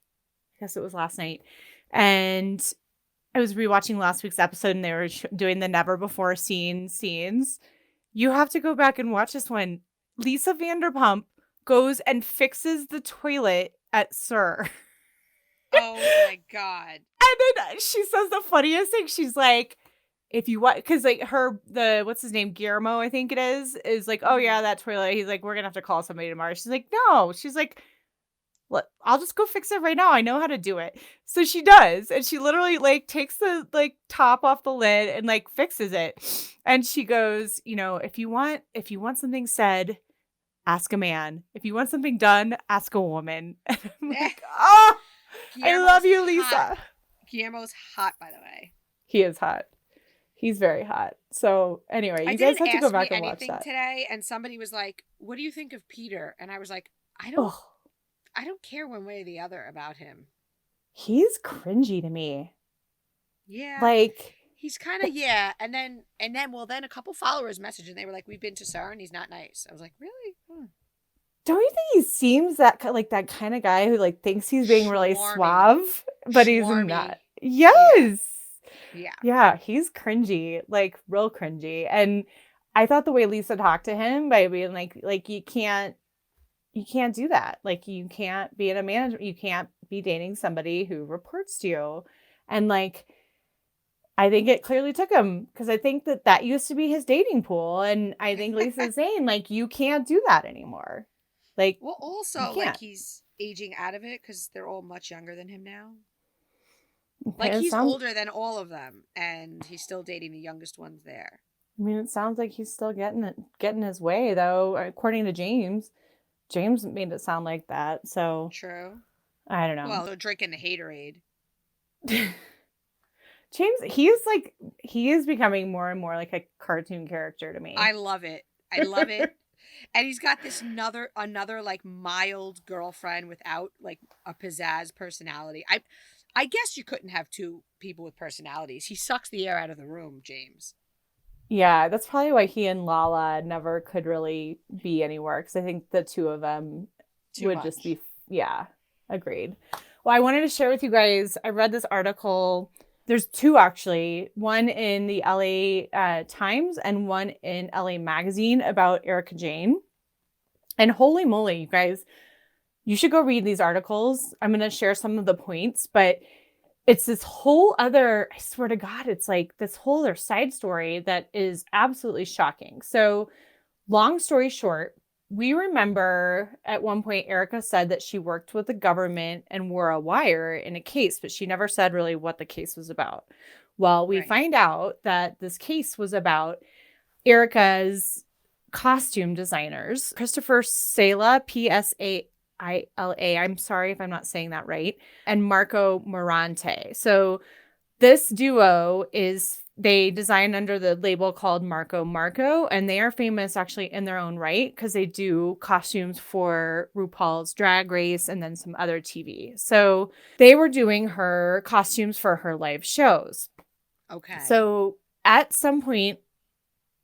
guess it was last night, and I was rewatching last week's episode, and they were doing the never before scenes. You have to go back and watch this one. Lisa Vanderpump goes and fixes the toilet at SUR. Oh my God. And then she says the funniest thing. She's like, if you want, because like what's his name? Guillermo, I think it is like, oh yeah, that toilet. He's like, we're going to have to call somebody tomorrow. She's like, no. She's like, look, I'll just go fix it right now. I know how to do it. So she does. And she literally like takes the like top off the lid and like fixes it. And she goes, you know, if you want something said, ask a man. If you want something done, ask a woman. And I'm like, oh, I love you, Lisa. Hot. Guillermo's hot, by the way. He is hot. He's very hot. So anyway, you guys have to go back and watch that today. And somebody was like, "What do you think of Peter?" And I was like, I don't care one way or the other about him. He's cringy to me. Yeah, like he's kind of And then a couple followers messaged and they were like, "We've been to SUR and he's not nice." I was like, "Really?" Don't you think he seems that kind of guy who like thinks he's being really suave, but he's not? Yes. Yeah, he's cringy, like real cringy. And I thought the way Lisa talked to him by being like you can't do that. Like you can't be in a manager. You can't be dating somebody who reports to you. And like, I think it clearly took him, because I think that used to be his dating pool. And I think Lisa's saying like, you can't do that anymore. Like, well, also like he's aging out of it because they're all much younger than him now. Like he's older than all of them, and he's still dating the youngest ones there. I mean, it sounds like he's still getting his way, though. According to James made it sound like that. So true. I don't know. Well, they're drinking the haterade. James, he is becoming more and more like a cartoon character to me. I love it. And he's got this another like mild girlfriend without like a pizzazz personality. I guess you couldn't have two people with personalities. He sucks the air out of the room, James. Yeah, that's probably why he and Lala never could really be anywhere, because I think the two of them just be, agreed. Well, I wanted to share with you guys, I read this article. There's two, actually. One in the LA Times and one in LA Magazine about Erika Jayne. And holy moly, you guys, you should go read these articles. I'm going to share some of the points, but it's this whole other, I swear to God, it's like this whole other side story that is absolutely shocking. So long story short, we remember at one point Erika said that she worked with the government and wore a wire in a case, but she never said really what the case was about. Well, we find out that this case was about Erika's costume designers, Christopher Sala, P-S-A-I-L-A, I'm sorry if I'm not saying that right, and Marco Morante. So this duo they design under the label called Marco Marco, and they are famous actually in their own right because they do costumes for RuPaul's Drag Race and then some other TV. So they were doing her costumes for her live shows. Okay. So at some point,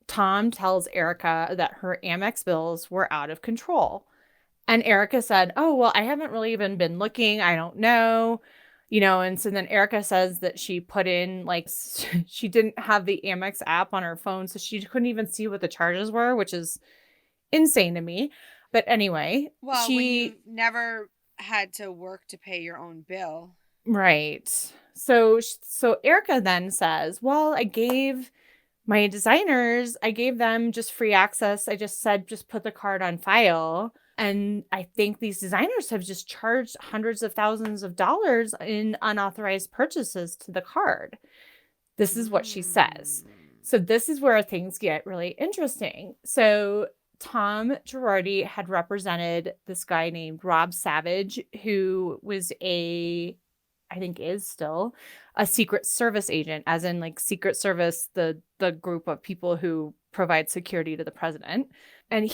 Tom tells Erika that her Amex bills were out of control. And Erika said, oh, well, I haven't really even been looking. I don't know. And so then Erika says that she put in, like, she didn't have the Amex app on her phone, so she couldn't even see what the charges were, which is insane to me. But anyway, when you never had to work to pay your own bill. Right. So Erika then says, well, I gave my designers, them just free access. I just said, just put the card on file. And I think these designers have just charged hundreds of thousands of dollars in unauthorized purchases to the card. This is what she says. So this is where things get really interesting. So Tom Girardi had represented this guy named Rob Savage, who was I think is still a Secret Service agent, as in like Secret Service, the group of people who provide security to the president. And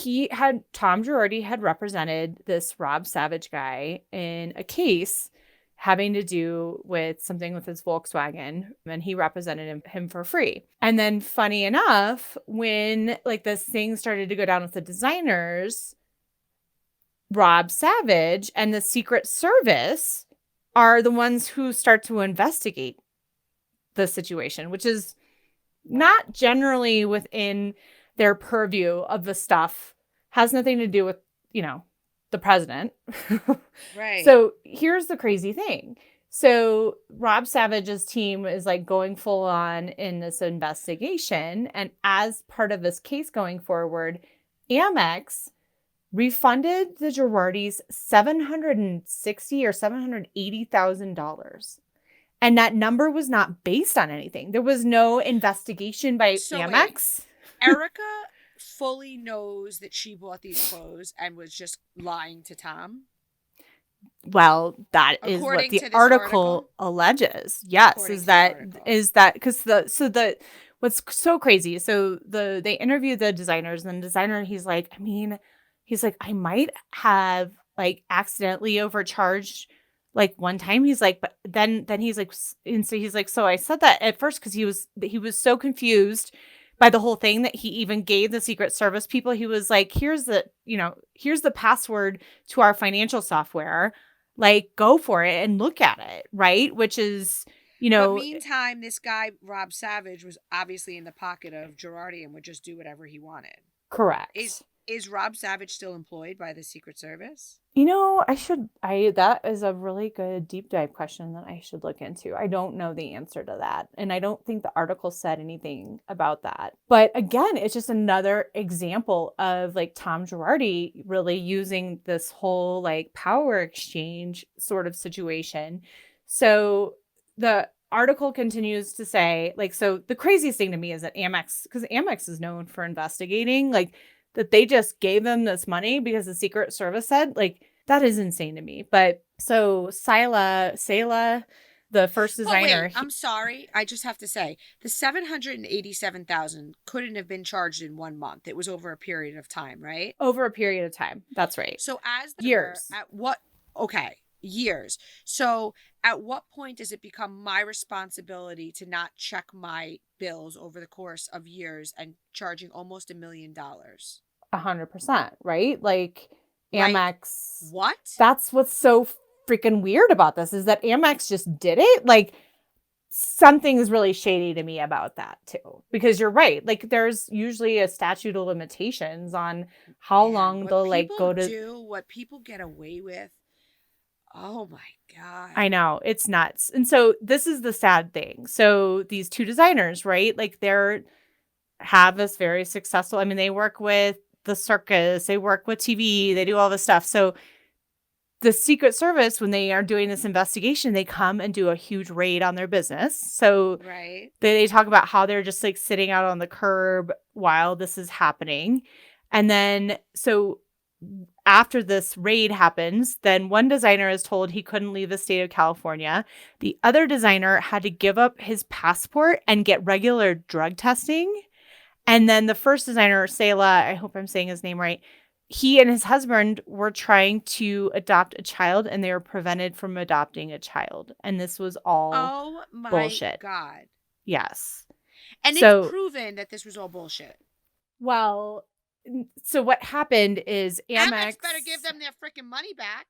Tom Girardi had represented this Rob Savage guy in a case having to do with something with his Volkswagen, and he represented him for free. And then funny enough, when like this thing started to go down with the designers, Rob Savage and the Secret Service are the ones who start to investigate the situation, which is not generally within their purview of the stuff, has nothing to do with, the president. Right. So here's the crazy thing. So Rob Savage's team is like going full on in this investigation. And as part of this case going forward, Amex refunded the Girardis $760,000 or $780,000. And that number was not based on anything. There was no investigation by Amex. Erica fully knows that she bought these clothes and was just lying to Tom. Well, that is what the article alleges. Yes, is that because what's so crazy. So they interviewed the designers, and the designer, he's like, I might have like accidentally overcharged like one time. He's like, but then he's like, and so he's like, so I said that at first because he was so confused by the whole thing that he even gave the Secret Service people. He was like, here's the password to our financial software. Like, go for it and look at it, right? Which is, But meantime, this guy, Rob Savage, was obviously in the pocket of Girardi and would just do whatever he wanted. Correct. Is Rob Savage still employed by the Secret Service? That is a really good deep dive question that I should look into. I don't know the answer to that. And I don't think the article said anything about that. But again, it's just another example of like Tom Girardi really using this whole like power exchange sort of situation. So the article continues to say, like, so the craziest thing to me is that Amex, because Amex is known for investigating, like, that they just gave them this money because the Secret Service said, like, that is insane to me. But so Sela, the first designer. I'm sorry. I just have to say the $787,000 couldn't have been charged in 1 month. It was over a period of time, right? Over a period of time. That's right. So as the years. Years. So at what point does it become my responsibility to not check my bills over the course of years and charging almost $1 million? 100%, right? Like Amex. What? That's what's so freaking weird about this, is that Amex just did it. Like, something is really shady to me about that too, because you're right. Like, there's usually a statute of limitations on how long they'll like go to what people get away with. Oh my God. I know, it's nuts. And so this is the sad thing. So these two designers, right? Like, have this very successful, they work with the circus, they work with TV, they do all this stuff. So the Secret Service, when they are doing this investigation, they come and do a huge raid on their business. So right. They talk about how they're just like sitting out on the curb while this is happening. And then, so after this raid happens, then one designer is told he couldn't leave the state of California. The other designer had to give up his passport and get regular drug testing. And then the first designer, Sela, I hope I'm saying his name right, he and his husband were trying to adopt a child, and they were prevented from adopting a child. And this was all bullshit. Oh my God. Yes. And it's proven that this was all bullshit. Well, so what happened is Amex better give them their freaking money back.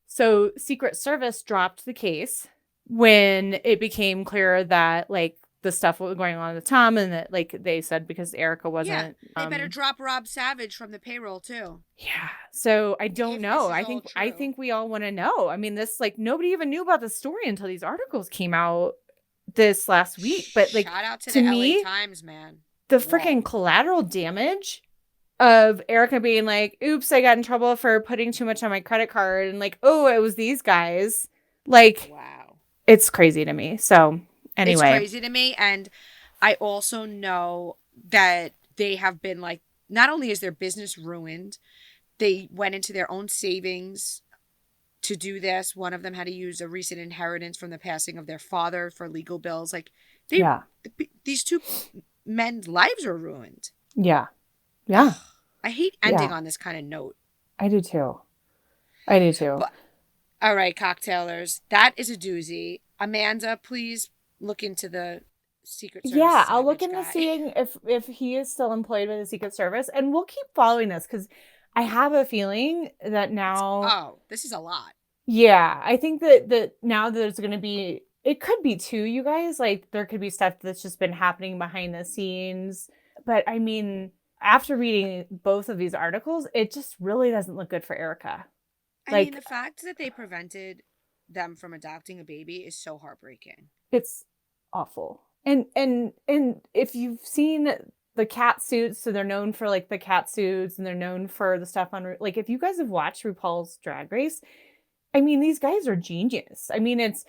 So Secret Service dropped the case when it became clear that like the stuff was going on with Tom, and that like they said because Erica wasn't. Yeah, they better drop Rob Savage from the payroll too. Yeah. So I don't know. I think we all want to know. This like nobody even knew about the story until these articles came out this last week. But like, shout out to the LA Times, man. The freaking collateral damage of Erica being like, oops, I got in trouble for putting too much on my credit card, and like, oh, it was these guys. Like, wow, it's crazy to me. So anyway, it's crazy to me, and I also know that they have been like, not only is their business ruined, they went into their own savings to do this. One of them had to use a recent inheritance from the passing of their father for legal bills. Like, these two men's lives are ruined. Yeah. I hate ending on this kind of note. I do too. But, all right, cocktailers, that is a doozy. Amanda, please look into the Secret Service. Yeah, I'll look into seeing if he is still employed by the Secret Service, and we'll keep following this because I have a feeling that now. Oh, this is a lot. Yeah, I think that now there's going to be, it could be too, you guys, like there could be stuff that's just been happening behind the scenes. But I mean, after reading both of these articles, it just really doesn't look good for Erica. I mean, the fact that they prevented them from adopting a baby is so heartbreaking. It's awful. And if you've seen the cat suits, so they're known for like the cat suits and they're known for the stuff on, like if you guys have watched RuPaul's Drag Race, I mean, these guys are genius. I mean, it's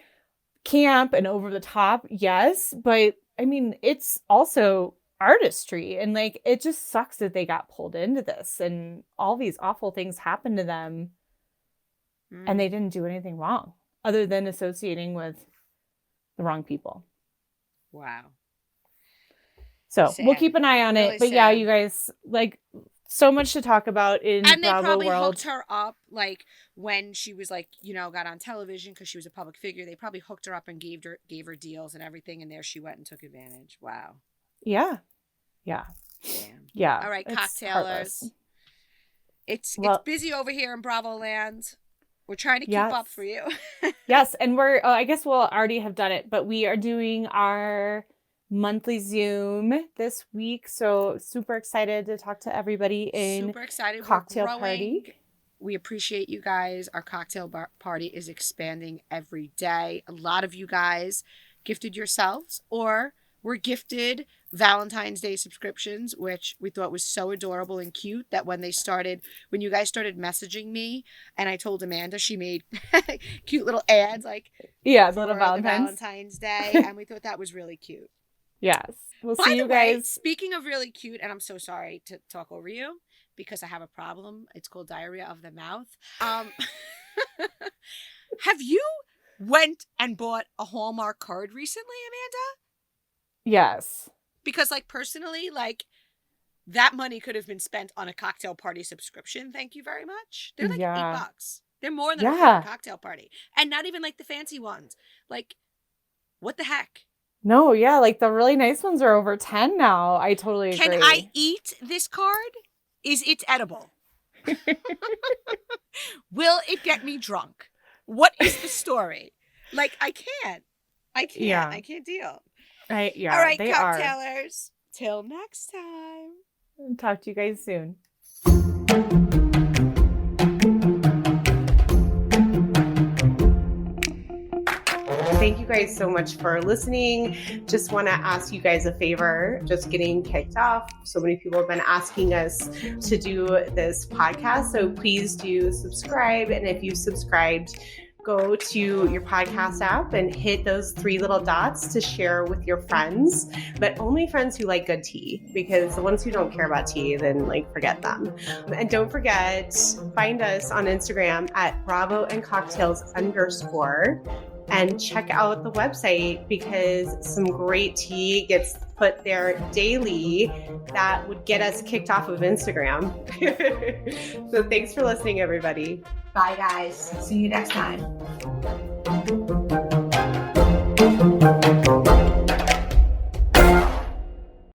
camp and over the top, yes, but I mean, it's also artistry, and like it just sucks that they got pulled into this and all these awful things happened to them and they didn't do anything wrong other than associating with the wrong people. Wow. So sad. We'll keep an eye on really it. But sad. yeah, you guys, like so much to talk about in and they Bravo probably world. hooked her up like when she was like, you know, got on television because she was a public figure. They probably hooked her up and gave her deals and everything, and there she went and took advantage. Wow. Yeah. Damn. Yeah. All right, it's cocktailers. heartless. It's busy over here in Bravo land. We're trying to keep up for you. Yes, and we're I guess we'll already have done it, but we are doing our monthly Zoom this week, so super excited to talk to everybody in super excited. Cocktail Party. We appreciate you guys. Our cocktail party is expanding every day. A lot of you guys gifted yourselves or were gifted Valentine's Day subscriptions, which we thought was so adorable and cute that when you guys started messaging me and I told Amanda, she made cute little ads like little Valentine's Day, and we thought that was really cute. Yes. We'll By see the you way, guys. speaking of really cute, and I'm so sorry to talk over you because I have a problem. It's called diarrhea of the mouth. Have you went and bought a Hallmark card recently, Amanda? Yes. Because like personally, like that money could have been spent on a cocktail party subscription. Thank you very much. They're like $8. They're more than a cocktail party. And not even like the fancy ones. Like, what the heck? No, yeah, like the really nice ones are over 10 now. I totally agree. Can I eat this card? Is it edible? Will it get me drunk? What is the story? Like, I can't. I can't deal. All right, cocktailers. Till next time. Talk to you guys soon. Thank you guys so much for listening. Just want to ask you guys a favor, just getting kicked off. So many people have been asking us to do this podcast. So please do subscribe. And if you've subscribed, go to your podcast app and hit those 3 little dots to share with your friends, but only friends who like good tea, because the ones who don't care about tea, then like forget them. And don't forget, find us on Instagram at bravoandcocktails_, and check out the website because some great tea gets put there daily that would get us kicked off of Instagram. So thanks for listening, everybody. Bye, guys. See you next time.